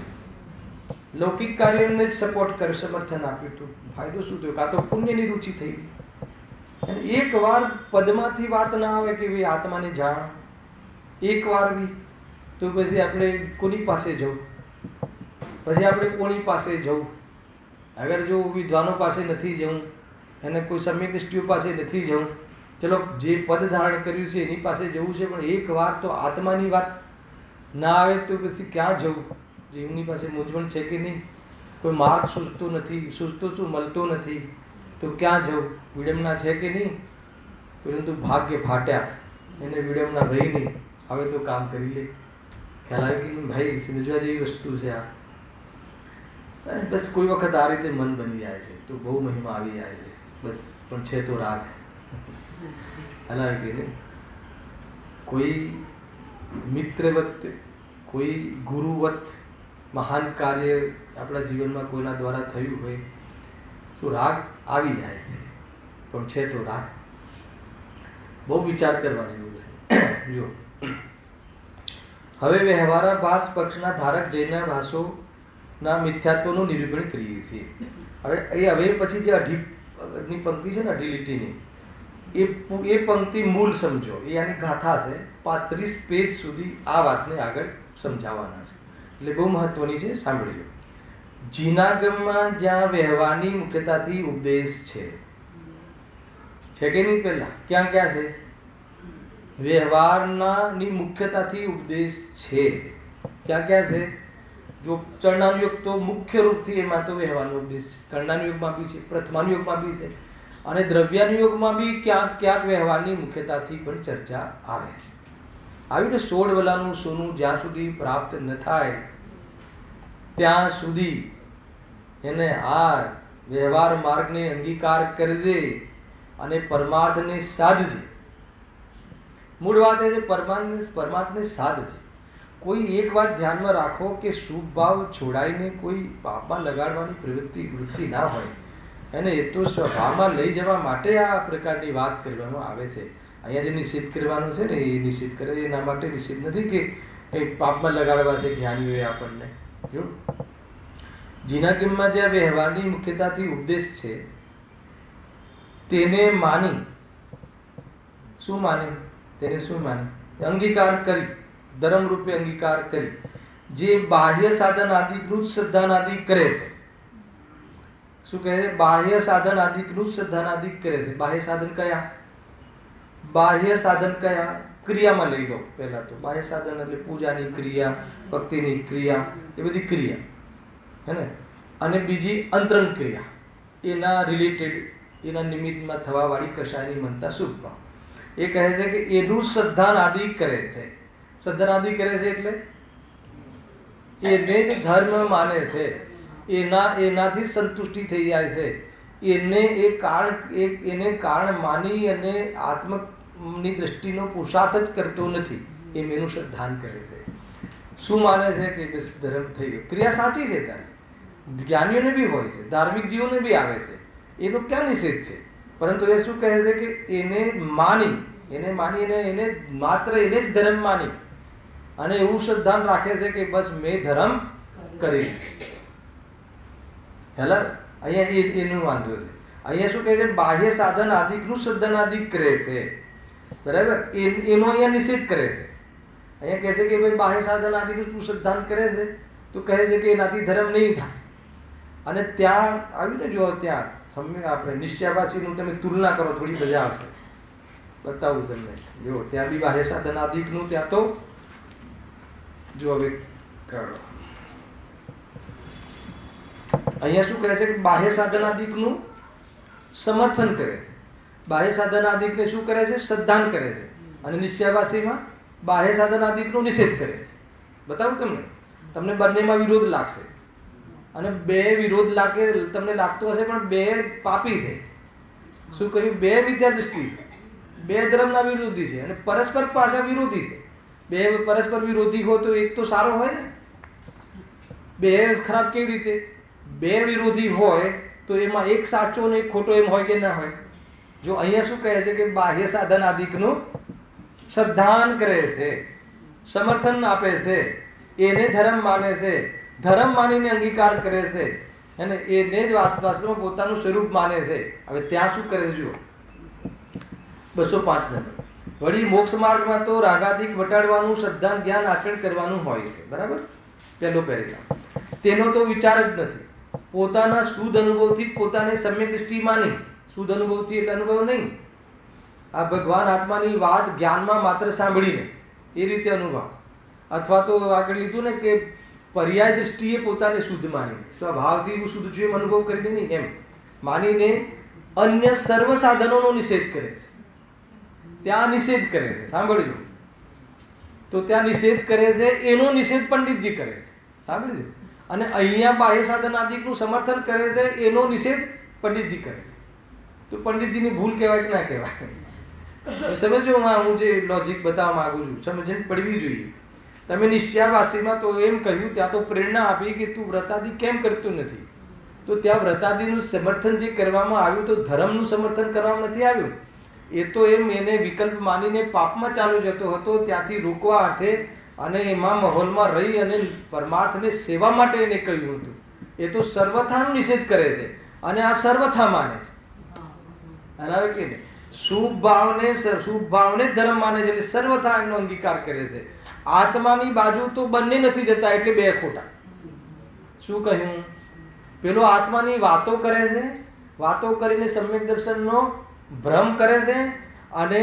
લૌકિક કાર્યોને જ સપોર્ટ કર્યો, સમર્થન આપ્યું. તો ફાયદો શું થયો? કાં તો પુણ્યની રુચિ થઈ ગઈ. એક વાર પદમાંથી વાત ના આવે કે ભાઈ આત્માને જાણ, એક વાર બી, તો પછી આપણે કોની પાસે જવું? પછી આપણે કોની પાસે જવું? અગર જો વિદ્વાનો પાસે નથી જવું, એને કોઈ સમ્યક પાસે નથી જવું, ચલો જે પદ ધારણ કર્યું છે એની પાસે જવું છે, પણ એક વાર તો આત્માની વાત ના આવે તો પછી ક્યાં જવું? એમની પાસે મૂંઝવણ છે કે નહીં? કોઈ માર્ગ સૂચતો નથી, સૂચતો શું મળતો નથી, તો ક્યાં જવું? વિડંબના છે કે નહીં? પરંતુ ભાગ્ય ફાટ્યા, એને વિડંબના રહી નહીં. હવે તો કામ કરી લે. ખ્યાલ આવે કે ભાઈ સમજવા જેવી વસ્તુ છે આ. બસ કોઈ વખત આ રીતે મન બની જાય છે તો બહુ મહિમા આવી જાય છે. બસ પણ છે તો રાગ. ખ્યાલ કે નહીં? કોઈ મિત્રવત, કોઈ ગુરુવત મહાન કાર્ય આપણા જીવનમાં કોઈના દ્વારા થયું હોય તો રાગ આવી જાય છે, પણ છે તો રાગ. બહુ વિચાર કરવા જેવું છે. જો હવે વ્યવહારાભાસ પક્ષના ધારક જૈનના ભાષોના મિથ્યાત્વનું નિરૂપણ કરીએ છીએ. હવે પછી જે અઢીની પંક્તિ છે ને, અઢી લીટીની, એ પંક્તિ મૂળ સમજો. એ આની ગાથા છે. 35 પેજ સુધી આ વાતને આગળ સમજાવવાના છે, એટલે બહુ મહત્વની છે. સાંભળજો. જીનાગમમાં જ્યાં વ્યવહારની મુખ્યતાથી ઉપદેશ છે કે નહીં? પહેલા ક્યાં ક્યાં છે? વ્યવહારની મુખ્યતાથી ઉપદેશ છે. ક્યાં ક્યાં છે? જો ચરણાનુયોગ તો મુખ્ય રૂપથી એમાં તો વ્યવહારનો ઉપદેશ છે. કર્ણાનુયોગમાં બી છે, પ્રથમાનુયોગમાં બી છે, અને દ્રવ્યાનુયોગમાં બી ક્યાંક ક્યાંક વ્યવહારની મુખ્યતાથી પણ ચર્ચા આવે છે. આવી ને 16 વલાનું સોનું જ્યાં સુધી પ્રાપ્ત ન થાય ત્યાં સુધી એને આ વ્યવહાર માર્ગને અંગીકાર કરજે અને પરમાર્થને સાધજે. મૂળ વાત એ છે પરમાર્થને સાધજે. કોઈ એક વાત ધ્યાનમાં રાખો કે શુભ ભાવ છોડાઈને કોઈ પાપમાં લગાડવાની વૃત્તિ ના હોય, એને એ તો સ્વભાવમાં લઈ જવા માટે આ પ્રકારની વાત કરવામાં આવે છે. અહીંયા જે નિષેધ કરવાનું છે ને એ નિષેધ કરે, એના માટે નિષેધ નથી કે પાપમાં લગાડવા છે જ્ઞાનીઓએ આપણને. જો જીનાગમમાં જે વ્યવહારની મુખ્યતાથી ઉપદેશ છે તેને માની, શું માની? તેને શું માની? અંગીકાર કરી, ધર્મ રૂપે અંગીકાર કરી, જે બાહ્ય સાધન આદિકૃત શ્રદ્ધાન આદિ કરે છે શું કહે છે? બાહ્ય સાધન આદિકનું જ શ્રદ્ધાનાદિક કરે છે. બાહ્ય સાધન કયા? બાહ્ય સાધન કયા? ક્રિયામાં લઈ લો. પહેલા તો બાહ્ય સાધન એટલે પૂજાની ક્રિયા, ભક્તિની ક્રિયા, એ બધી ક્રિયા હે ને. અને બીજી અંતરંગ ક્રિયા, એના રિલેટેડ, એના નિમિત્તમાં થવાવાળી કશાયની મનતા શુભમાં. એ કહે છે કે એનું શ્રદ્ધાનાદિ કરે છે. શ્રદ્ધાનાદિ કરે છે એટલે એને જ ધર્મ માને છે, એનાથી સંતુષ્ટિ થઈ જાય છે, એને કારણ માની અને આત્મની દ્રષ્ટિનો પુરુષાર્થ જ કરતો નથી, એમ એનું શ્રદ્ધાન કરે છે. શું માને છે કે બસ ધર્મ થઈ ગયો. ક્રિયા સાચી છે, તારી જ્ઞાનીઓને બી હોય છે, ધાર્મિક જીવોને બી આવે છે, એનો ક્યાં નિષેધ છે? પરંતુ એ શું કહે છે કે એને માની એને માત્ર એને જ ધર્મ માની અને એવું શ્રદ્ધાન રાખે છે કે બસ મેં ધર્મ કરી. હેલા અહીંયા એનું વાંધો છે. અહીંયા શું કહે છે? બાહ્ય સાધન આદિકનું શ્રદ્ધાનાદિક કરે છે, બરાબર. એનો અહીંયા નિષેધ કરે છે. અહીંયા કહે છે કે ભાઈ બાહ્ય સાધન આદિકનું તું શ્રદ્ધાન કરે છે તો કહે છે કે એનાથી ધર્મ નહીં થાય. અને ત્યાં આવ્યું ને, જો ત્યાં સમય આપણે નિશ્ચયાવાસીનું તમે તુલના કરો, થોડી મજા આવશે. બતાવું તમને. જો ત્યાં બી બાહ્ય સાધન આદિકનું, ત્યાં તો જો હવે કરો. અહીંયા શું કરે છે કે બાહ્ય સાધનાદિકનું સમર્થન કરે છે. બાહ્ય સાધનાદિકને શું કરે છે? શ્રદ્ધાન કરે છે. અને નિશ્ચયવાસીમાં બાહ્ય સાધનાદિકનો નિષેધ કરે છે. બતાવું તમને બંનેમાં વિરોધ લાગશે. અને બે વિરોધ લાગે, તમને લાગતો હશે પણ બે પાપી છે. શું કહ્યું? બે મિથ્યા દૃષ્ટિ, બે ધર્મના વિરોધી છે અને પરસ્પર પાછા વિરોધી છે. બે પરસ્પર વિરોધી હોય તો એક તો સારો હોય ને. બે ખરાબ કેવી રીતે? બે વિરોધી હોય તો એમાં એક સાચો ને એક ખોટો એમ હોય કે ના હોય? જો અહીંયા શું કહે છે કે બાહ્ય સાધન આદિકનું શ્રદ્ધાન કરે છે, સમર્થન આપે છે, એને ધર્મ માને છે, ધર્મ માનીને અંગીકાર કરે છે અને એને જ વાસ્તવમાં પોતાનું સ્વરૂપ માને છે. હવે ત્યાં શું કરે છે જુઓ, 205 નંબર. વળી મોક્ષ માર્ગમાં તો રાગાદિક વટાડવાનું, શ્રદ્ધા જ્ઞાન આચરણ કરવાનું હોય છે, બરાબર. પહેલો પેરેગ્રાફ. તેનો તો વિચાર જ નથી. પોતાના શુદ્ધ અનુભવથી પોતાને સમ્યક દૃષ્ટિ માની. શુદ્ધ અનુભવથી એટલે અનુભવ નહીં, આ ભગવાન આત્માની વાત જ્ઞાનમાં માત્ર સાંભળીને એ રીતે અનુભવ, અથવા તો આગળ લીધું ને કે પર્યાય દૃષ્ટિએ પોતાને શુદ્ધ માનીને, સ્વભાવથી હું શુદ્ધ છું એમ અનુભવ કરીને નહીં, એમ માનીને અન્ય સર્વ સાધનોનો નિષેધ કરે છે. ત્યાં નિષેધ કરે છે, સાંભળજો. તો ત્યાં નિષેધ કરે છે, એનો નિષેધ પંડિતજી કરે છે, સાંભળજો. અને અહીંયા બાહ્ય સાધન આદિકનું સમર્થન કરે છે, એનો નિષેધ પંડિતજી કરે છે. તો પંડિતજીની ભૂલ કહેવાય કે ના કહેવાય? સમજો, હું જે લોજિક બતાવવા માંગુ છું, સમજણ પડવી જોઈએ. તમે નિશ્ચયાવાસીમાં તો એમ કહ્યું, ત્યાં તો પ્રેરણા આપી કે તું વ્રતાદિ કેમ કરતું નથી. તો ત્યાં વ્રતાદિનું સમર્થન જે કરવામાં આવ્યું તો ધર્મનું સમર્થન કરવામાં નથી આવ્યું. એ તો એમ એને વિકલ્પ માનીને પાપમાં ચાલુ જતો હતો, ત્યાંથી રોકવા અર્થે અને એમાં માહોલમાં રહી અને પરમાર્થને સેવા માટે એને કહ્યું હતું. એ તો સર્વથાનો નિષેધ કરે છે અને આ સર્વથા માને છે. બરાબર કે નહીં? શુભ ભાવને ધર્મ માને છે એટલે સર્વથા એનો અંગીકાર કરે છે. આત્માની બાજુ તો બંને નથી જતા, એટલે બે ખોટા. શું કહ્યું? પેલો આત્માની વાતો કરે છે, વાતો કરીને સમ્યક દર્શનનો ભ્રમ કરે છે અને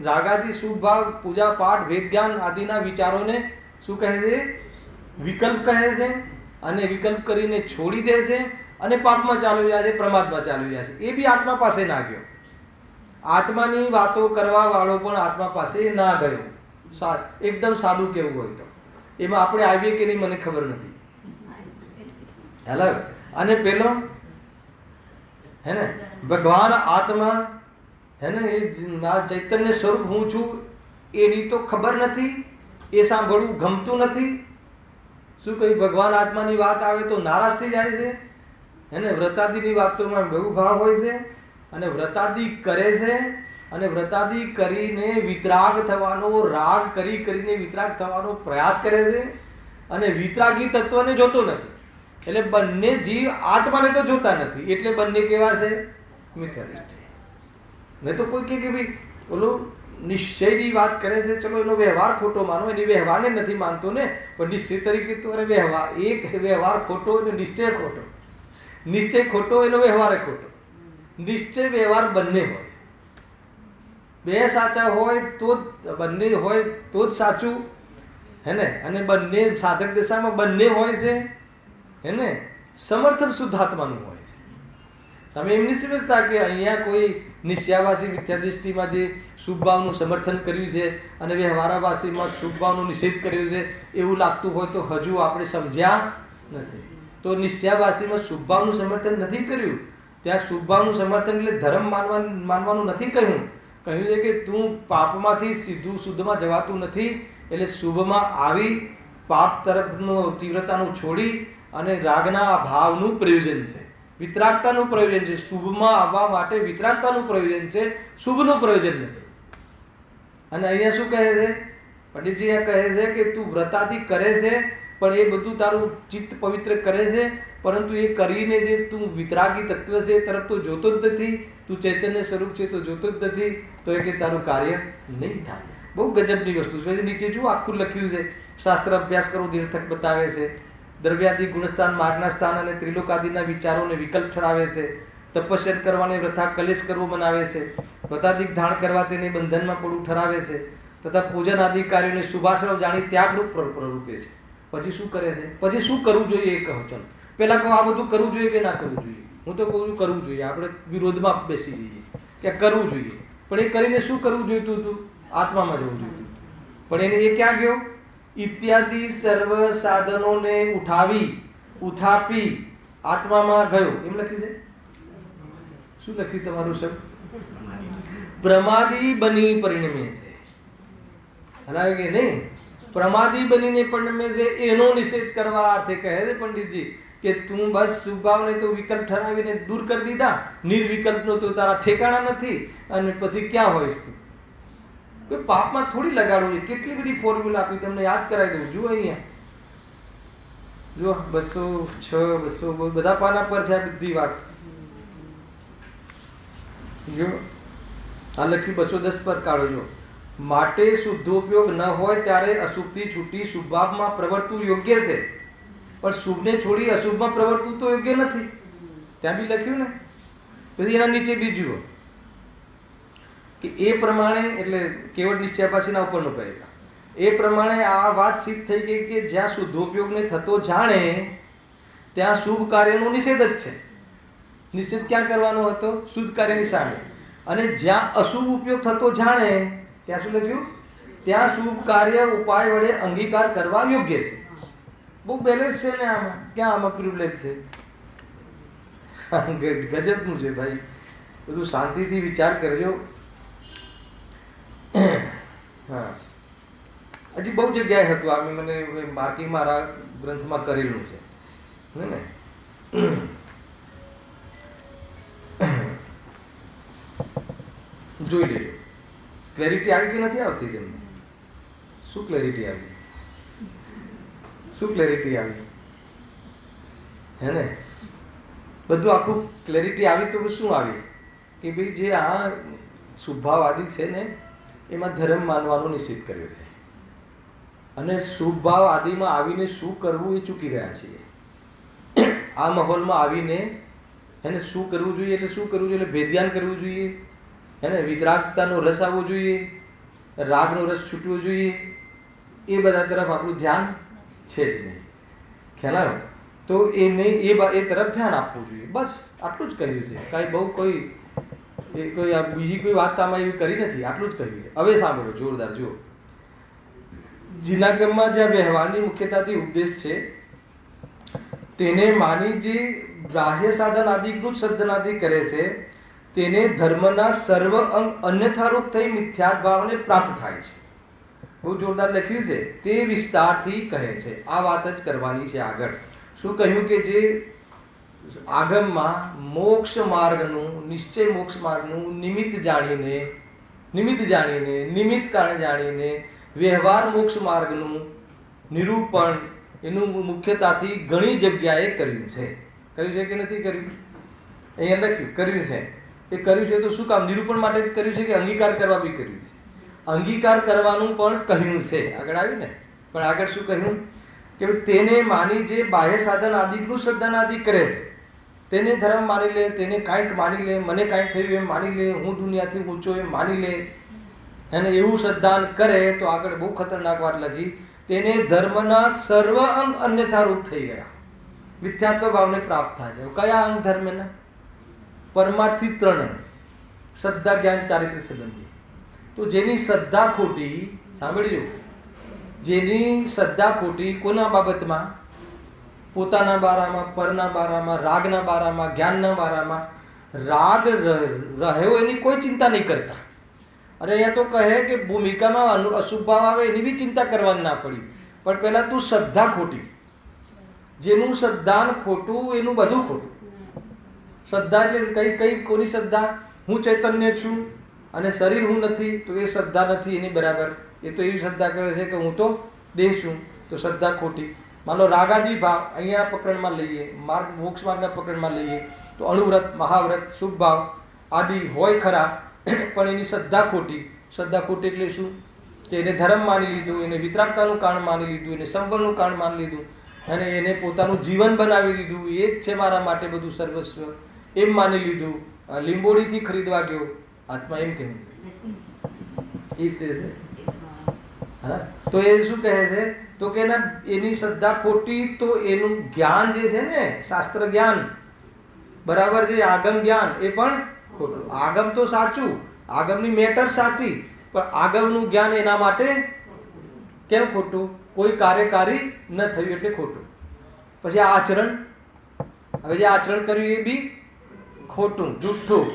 રાગાદી શુભ ભાવ, પૂજા પાઠ, વેદ જ્ઞાન આદિના વિચારોને શું કહે છે? વિકલ્પ કહે છે અને વિકલ્પ કરીને છોડી દે છે અને પાપમાં ચાલુ જાય છે, પ્રમાદમાં ચાલુ જાય છે. એ બી આત્મા પાસે ના ગયો. આત્માની વાતો કરવા વાળો પણ આત્મા પાસે ના ગયો. એકદમ સાદું કેવું હોય તો એમાં આપણે આવીએ કે નહીં મને ખબર નથી. હેલો. અને પેલો હે ને ભગવાન આત્મા હે ને, એ ચૈતન્ય સ્વરૂપ હું છું એની તો ખબર નથી, એ સાંભળવું ગમતું નથી. શું કહ્યું? ભગવાન આત્માની વાત આવે તો નારાજ થઈ જાય છે. હે ને, વ્રતાદિની વાતોમાં બહુ ભાવ હોય છે અને વ્રતાદિ કરે છે અને વ્રતાદિ કરીને વિતરાગ થવાનો, રાગ કરીને વિતરાગ થવાનો પ્રયાસ કરે છે અને વિતરાગી તત્વને જોતો નથી. એટલે બંને જીવ આત્માને તો જોતા નથી, એટલે બંને કેવા છે? મિથ્યા દૃષ્ટિ. નહીં તો કોઈ કે ભાઈ બોલો નિશ્ચયની વાત કરે છે, ચલો એનો વ્યવહાર ખોટો માનો, એની વ્યવહારને નથી માનતો ને, પણ નિશ્ચય તરીકે તો વ્યવહાર એક વ્યવહાર ખોટો અને નિશ્ચય ખોટો. નિશ્ચય ખોટો, એનો વ્યવહાર ખોટો. નિશ્ચય વ્યવહાર બંને હોય, બે સાચા હોય તો બંને હોય તો જ સાચું, હે ને. અને બંને સાધક દશામાં બંને હોય છે, હે ને. સમર્થન શુદ્ધાત્માનું હોય છે. તમે એમ નહીં સમજતા કે અહીંયા કોઈ નિશ્ચયાવાસી મિથ્યાદૃષ્ટિમાં જે શુભભાવનું સમર્થન કર્યું છે અને વ્યવહારાવાસીમાં શુભભાવનો નિષેધ કર્યો છે એવું લાગતું હોય તો હજુ આપણે સમજ્યા નથી. તો નિશ્ચયાવાસીમાં શુભભાવનું સમર્થન નથી કર્યું, ત્યાં શુભભાવનું સમર્થન એટલે ધર્મ માનવાનું નથી કહ્યું. કહ્યું છે કે તું પાપમાંથી સીધું શુદ્ધમાં જવાતું નથી, એટલે શુભમાં આવી પાપ તરફનું તીવ્રતાનું છોડી અને રાગના ભાવનું પ્રયોજન છે, વિતરાગતાનું પ્રયોજન છે. શુભમાં આવવા માટે વિતરાગતાનું પ્રયોજન છે, શુભનું પ્રયોજન નથી. અને અહીંયા શું કહે છે પંડિતજી? કહે છે કે તું વ્રતાથી કરે છે પણ એ બધું તારું ચિત્ત પવિત્ર કરે છે, પરંતુ એ કરીને જે તું વિતરાગી તત્વ છે એ તરફ તો જોતો જ નથી, તું ચૈતન્ય સ્વરૂપ છે તો જોતો જ નથી, તો એ કે તારું કાર્ય નહીં થાય. બહુ ગજબની વસ્તુ છે. નીચે જુઓ આખું લખ્યું છે, શાસ્ત્ર અભ્યાસ કરવો નિરર્થક બતાવે છે, દ્રવ્યાદિ ગુણસ્થાન માર્ગના સ્થાન અને ત્રિલોકાદિના વિચારોને વિકલ્પ ઠરાવે છે, તપસ્યા કરવાને વ્રથા કલેશ કરવો બનાવે છે, વ્રતાધિક ધાણ કરવા તેને બંધનમાં પડવું ઠરાવે છે, તથા પૂજન આદિ કાર્યોને શુભાશ્રવ જાણી ત્યાગરૂપ પ્રવૃત્તિ છે. પછી શું કરે છે? પછી શું કરવું જોઈએ એ કહો. ચલો પહેલા કહો, આ બધું કરવું જોઈએ કે ના કરવું જોઈએ? હું તો કહું છું કરવું જોઈએ. આપણે વિરોધમાં બેસી જઈએ કે કરવું જોઈએ, પણ એ કરીને શું કરવું જોઈતું હતું? આત્મામાં જવું જોઈતું હતું. પણ એને એ ક્યાં ગયો? ઇત્યાદિ સર્વ સાધનોને ઉથાપી આત્મામાં ગયો. એમ લખ્યું છે. શું લખ્યું તમારું શબ્દ? પ્રમાદી બની પરિણમે છે. હરાવે કે નહીં? પ્રમાદી બનીને પરિણમે છે, એનો નિષેધ કરવા અર્થે કહે છે પંડિતજી કે તું બસ શુભાવને તો વિકલ્પ ઠરાવીને દૂર કરી દીધા, નિર્વિકલ્પનો તો તારા ઠેકાણા નથી, અને પછી ક્યાં હોઈશ તું? કોઈ પાપમાં થોડી લગાડવું છે. કેટલી બધી ફોર્મ્યુલા આપી, તમને યાદ કરાવી દઉં. જુઓ અહીંયા, જુઓ 206, 200 બધા પાના પર છે આ બધી વાત. જો આ લખ્યું 210 પર કાઢો. જો માટે શુદ્ધોપયોગ ન હોય ત્યારે અશુભથી છૂટી શુભાવમાં પ્રવર્તવું યોગ્ય છે, પણ શુભને છોડી અશુભમાં પ્રવર્તવું તો યોગ્ય નથી. ત્યાં બી લખ્યું ને. પછી એના નીચે બીજું કે એ પ્રમાણે, એટલે કેવળ નિશ્ચયાવાસીના ઉપરનો પહેલા, એ પ્રમાણે આ વાત સિદ્ધ થઈ ગઈ કે જ્યાં શુદ્ધોપયોગને થતો જાણે ત્યાં શુભ કાર્યનો નિષેધ જ છે. નિષેધ ક્યાં કરવાનો હતો? શુદ્ધ કાર્યની સામે. અને જ્યાં અશુભ ઉપયોગ થતો જાણે ત્યાં શું લખ્યું? ત્યાં શુભ કાર્ય ઉપાય વડે અંગીકાર કરવા યોગ્ય છે. બહુ બેલેન્સ છે ને આમાં. ક્યાં આમાં પ્રિવિલેજ છે? ગજબનું છે ભાઈ. બધું શાંતિથી વિચાર કરજો. હા, હજી બહુ જગ્યાએ હતું. આ મને માર્કિંગ મારા ગ્રંથમાં કરેલું છે ને. જોઈ લેજો. ક્લેરિટી આવી કે નથી આવતી તમને? શું ક્લેરિટી આવી? શું ક્લેરિટી આવી? હે ને? બધું આખું ક્લેરિટી આવી તો શું આવી કે ભાઈ જે આ શુભભાવવાદી છે ને એમાં ધર્મ માનવાનો નિશ્ચિત કર્યો છે, અને શુભભાવ આદિમાં આવીને શું કરવું એ ચૂકી રહ્યા છીએ. આ માહોલમાં આવીને એને શું કરવું જોઈએ, એટલે શું કરવું જોઈએ? એટલે ભેદ્યાન કરવું જોઈએ, એને વિતરાગતાનો રસ આવવો જોઈએ, રાગનો રસ છૂટવો જોઈએ. એ બધા તરફ આપણું ધ્યાન છે જ નહીં. ખ્યાલ આવ્યો? તો એ નહીં, એ તરફ ધ્યાન આપવું જોઈએ. બસ આટલું જ કહ્યું છે. કાંઈ બહુ કોઈ બીજી કોઈ વાત આમાં એવી કરી નથી. આટલું જ કહ્યું છે. હવે સાંભળો જોરદાર. જુઓ, જીનાગમમાં જ્યાં વ્યવહારની મુખ્યતાથી ઉપદેશ છે તેને માની જે ગ્રાહ્ય સાધન આદિકૃત સદ્ધનાદિ કરે છે તેને ધર્મના સર્વ અંગ અન્યથારૂપ થઈ મિથ્યાભાવને પ્રાપ્ત થાય છે. બહુ જોરદાર લખ્યું છે. તે વિસ્તારથી કહે છે. આ વાત જ કરવાની છે આગળ. શું કહ્યું કે જે આગમમાં મોક્ષ માર્ગનું, નિશ્ચય મોક્ષ માર્ગનું નિમિત્ત જાણીને, નિમિત્ત કારણ જાણીને વ્યવહાર મોક્ષ માર્ગનું નિરૂપણ એનું મુખ્યતાથી ઘણી જગ્યાએ કર્યું છે. કર્યું છે કે નથી કર્યું? અહીંયા લખ્યું કર્યું છે. એ કર્યું છે તો શું કામ? નિરૂપણ માટે જ કર્યું છે કે અંગીકાર કરવા બી કર્યું છે? અંગીકાર કરવાનું પણ કહ્યું છે. આગળ આવ્યું ને. પણ આગળ શું કહ્યું કે તેને માની જે બાહ્ય સાધન આદિનું સદ્ધન આદિ કરે છે તેને ધર્મ માની લે, તેને કાંઈક માની લે, મને કાંઈક થયું એમ માની લે, હું દુનિયાથી ઊંચો એમ માની લે અને એવું શ્રદ્ધાન કરે તો આગળ બહુ ખતરનાક વાત લખી, તેને ધર્મના સર્વ અંગ અન્યથા રૂપ થઈ ગયા, મિથ્યાત્વ ભાવને પ્રાપ્ત થાય છે. કયા અંગ ધર્મના? પરમાર્થી 3 અંગ: શ્રદ્ધા, જ્ઞાન, ચારિત્ર્ય, સંબંધી. તો જેની શ્રદ્ધા ખોટી, સાંભળજો, જેની શ્રદ્ધા ખોટી કોના બાબતમાં? પોતાના બારામાં, પરના બારામાં, રાગના બારામાં, જ્ઞાનના બારામાં. રાગ રહ્યો એની કોઈ ચિંતા નહીં કરતા. અને અહીંયા તો કહે કે ભૂમિકામાં અશુભ ભાવ આવે એની બી ચિંતા કરવાની ના પડી. પણ પહેલાં તું શ્રદ્ધા ખોટી, જેનું શ્રદ્ધાન ખોટું એનું બધું ખોટું. શ્રદ્ધા એટલે કઈ કોની શ્રદ્ધા? હું ચૈતન્ય છું અને શરીર હું નથી, તો એ શ્રદ્ધા નથી એની બરાબર. એ તો એવી શ્રદ્ધા કરે છે કે હું તો દેહ છું, તો શ્રદ્ધા ખોટી. માનો રાગાદી ભાવ અહીંયા પ્રકરણમાં લઈએ, મોક્ષ માર્ગના પ્રકરણમાં લઈએ તો અણુવ્રત, મહાવ્રત, શુભ ભાવ આદિ હોય ખરા, પણ એની શ્રદ્ધા ખોટી. શ્રદ્ધા ખોટી એટલે શું? કે એને ધર્મ માની લીધું, એને વિતરાગતાનું કારણ માની લીધું, એને સંબળનું કારણ માની લીધું અને એને પોતાનું જીવન બનાવી લીધું. એ જ છે મારા માટે બધું સર્વસ્વ એમ માની લીધું. લીંબોડીથી ખરીદવા ગયો આત્મા એમ કહેવું એ રીતે છે. હા, તો એ શું કહે છે? તો કે એની શ્રદ્ધા ખોટી, તો એનું જ્ઞાન જે છે ને, શાસ્ત્ર જ્ઞાન બરાબર છે, આગમ જ્ઞાન એ પણ ખોટું. આગમ તો સાચું, આગમની મેટર સાચી, પણ આગમનું જ્ઞાન એના માટે કેમ ખોટું? કોઈ કાર્યકારી ન થયું એટલે ખોટું. પછી આ આચરણ, હવે જે આચરણ કર્યું એ બી ખોટું, જુઠ્ઠું,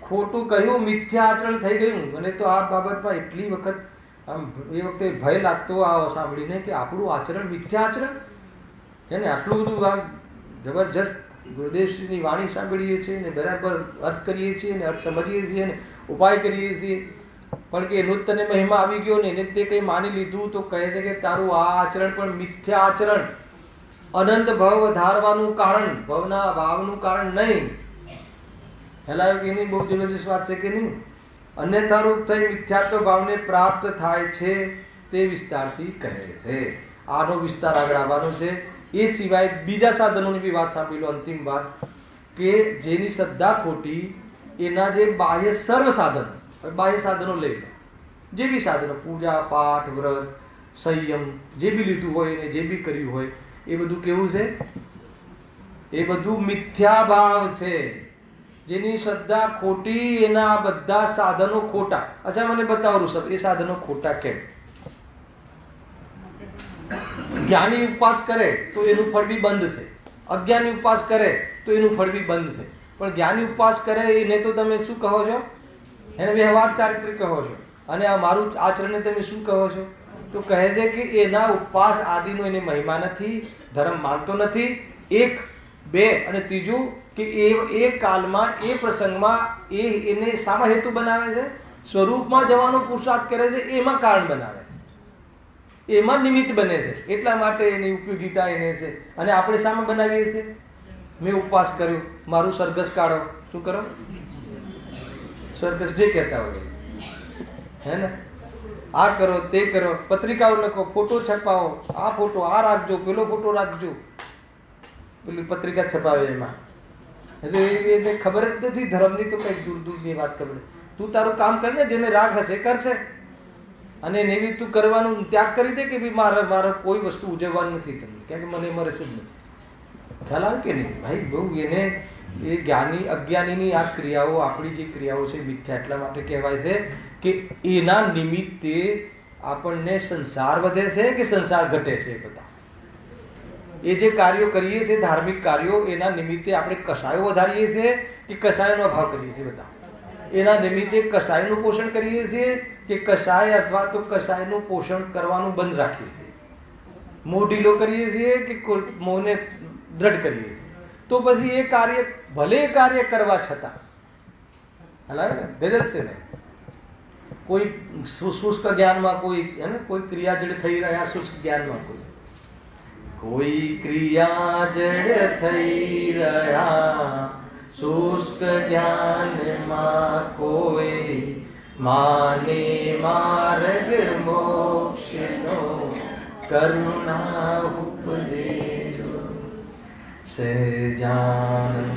ખોટું કહ્યું, મિથ્યા આચરણ થઈ ગયું. મને તો આ બાબતમાં એટલી વખત આમ એ વખતે ભય લાગતો આ સાંભળીને કે આપણું આચરણ મિથ્યા આચરણ છે ને. આટલું બધું આમ જબરજસ્ત ગુરુદેવશ્રીની વાણી સાંભળીએ છીએ ને, બરાબર અર્થ કરીએ છીએ ને, અર્થ સમજીએ છીએ ને, ઉપાય કરીએ છીએ, પણ કે એનું જ તને મહિમા આવી ગયો ને એને તે કંઈ માની લીધું તો કહે છે કે તારું આ આચરણ પણ મિથ્યા આચરણ, અનંત ભાવ વધારવાનું કારણ, ભવના ભાવનું કારણ નહીં. હેલાયો કે નહીં? બહુ જબરજસ્ત વાત છે કે નહીં? અન્યથા રૂપ થઈ મિથ્યાત્વ ભાવને પ્રાપ્ત થાય છે તે વિસ્તારથી કહે છે. આનો વિસ્તાર આગળ આવવાનો છે. એ સિવાય બીજા સાધનોની બી વાત સાંભળી લો. અંતિમ વાત કે જેની શ્રદ્ધા ખોટી, એના જે બાહ્ય સર્વ સાધનો, બાહ્ય સાધનો લઈ લો, જે બી સાધનો, પૂજા પાઠ વ્રત સંયમ જે બી લીધું હોય અને જે બી કર્યું હોય એ બધું કેવું છે? એ બધું મિથ્યા ભાવ છે. જેની શ્રદ્ધા ખોટી એના બધા સાધનો ખોટા. અચ્છા મને બતાવો ઋષભ, એ સાધનો ખોટા કેમ? જ્ઞાની ઉપવાસ કરે તો એનું ફળ બી બંધ છે, અજ્ઞાની ઉપવાસ કરે તો એનું ફળ બી બંધ છે. પણ જ્ઞાની ઉપવાસ કરે એને તો તમે શું કહો છો? એને વ્યવહાર ચારિત્ર્ય કહો છો. અને આ મારું આચરણને તમે શું કહો છો? તો કહે છે કે એના ઉપવાસ આદિનો એને મહિમા નથી, ધર્મ માનતો નથી. એક, બે અને ત્રીજું કે એ કાલમાં એ પ્રસંગમાં એને શામાં હેતુ બનાવે છે? સ્વરૂપમાં જવાનો પુરુષાર્થ કરે છે, એમાં કારણ બનાવે છે, એમાં નિમિત્ત બને છે. એટલા માટે એની ઉપયોગિતા એને છે. અને આપણે શામાં બનાવીએ છીએ? મેં ઉપવાસ કર્યો, મારું સરઘસ કાઢો. શું કરો? સરઘસ જે કહેતા હોય હે ને, આ કરો તે કરો, પત્રિકાઓ લખો, ફોટો છપાવો, આ ફોટો આ રાખજો, પેલો ફોટો રાખજો, પેલી પત્રિકા છપાવે એમાં. એને ખબર જ નથી ધર્મની, તો કઈ દૂર દૂરની વાત ખબર. તું તારું કામ કર ને, જેને રાગ હશે કરશે, અને એને બી તું કરવાનું ત્યાગ કરી દે કે ભાઈ મારે કોઈ વસ્તુ ઉજવવાની નથી તમને, કેમ કે મને મરશે જ નથી. ખ્યાલ આવે કે નહીં ભાઈ? બહુ એને એ જ્ઞાની અજ્ઞાનીની આ ક્રિયાઓ, આપણી જે ક્રિયાઓ છે મિથ્યા એટલા માટે કહેવાય છે કે એના નિમિત્તે આપણને સંસાર વધે છે કે સંસાર ઘટે છે. બધા એ જે કાર્યો કરીએ છીએ, ધાર્મિક કાર્યો, એના નિમિત્તે આપણે કસાયો વધારીએ છીએ કે કસાયનો અભાવ કરીએ છીએ? બધા એના નિમિત્તે કસાયનું પોષણ કરીએ છીએ કે કસાય અથવા તો કસાયનું પોષણ કરવાનું બંધ રાખીએ છીએ? મોં ઢીલો કરીએ છીએ કે મોંને દ્રઢ કરીએ છીએ? તો પછી એ કાર્ય, ભલે એ કાર્ય કરવા છતાં હલાવે ને, ભેદ છે ને. કોઈ શુષ્ક જ્ઞાનમાં, કોઈ ક્રિયા જડ થઈ રહ્યા શુષ્ક જ્ઞાનમાં, કોઈ ક્રિયા જડ થઈ રહ્યા શુષ્ક જ્ઞાનમાં, કોઈ માને માર્ગ મોક્ષનો કરુણા ઉપદેજો. સહજાનંદ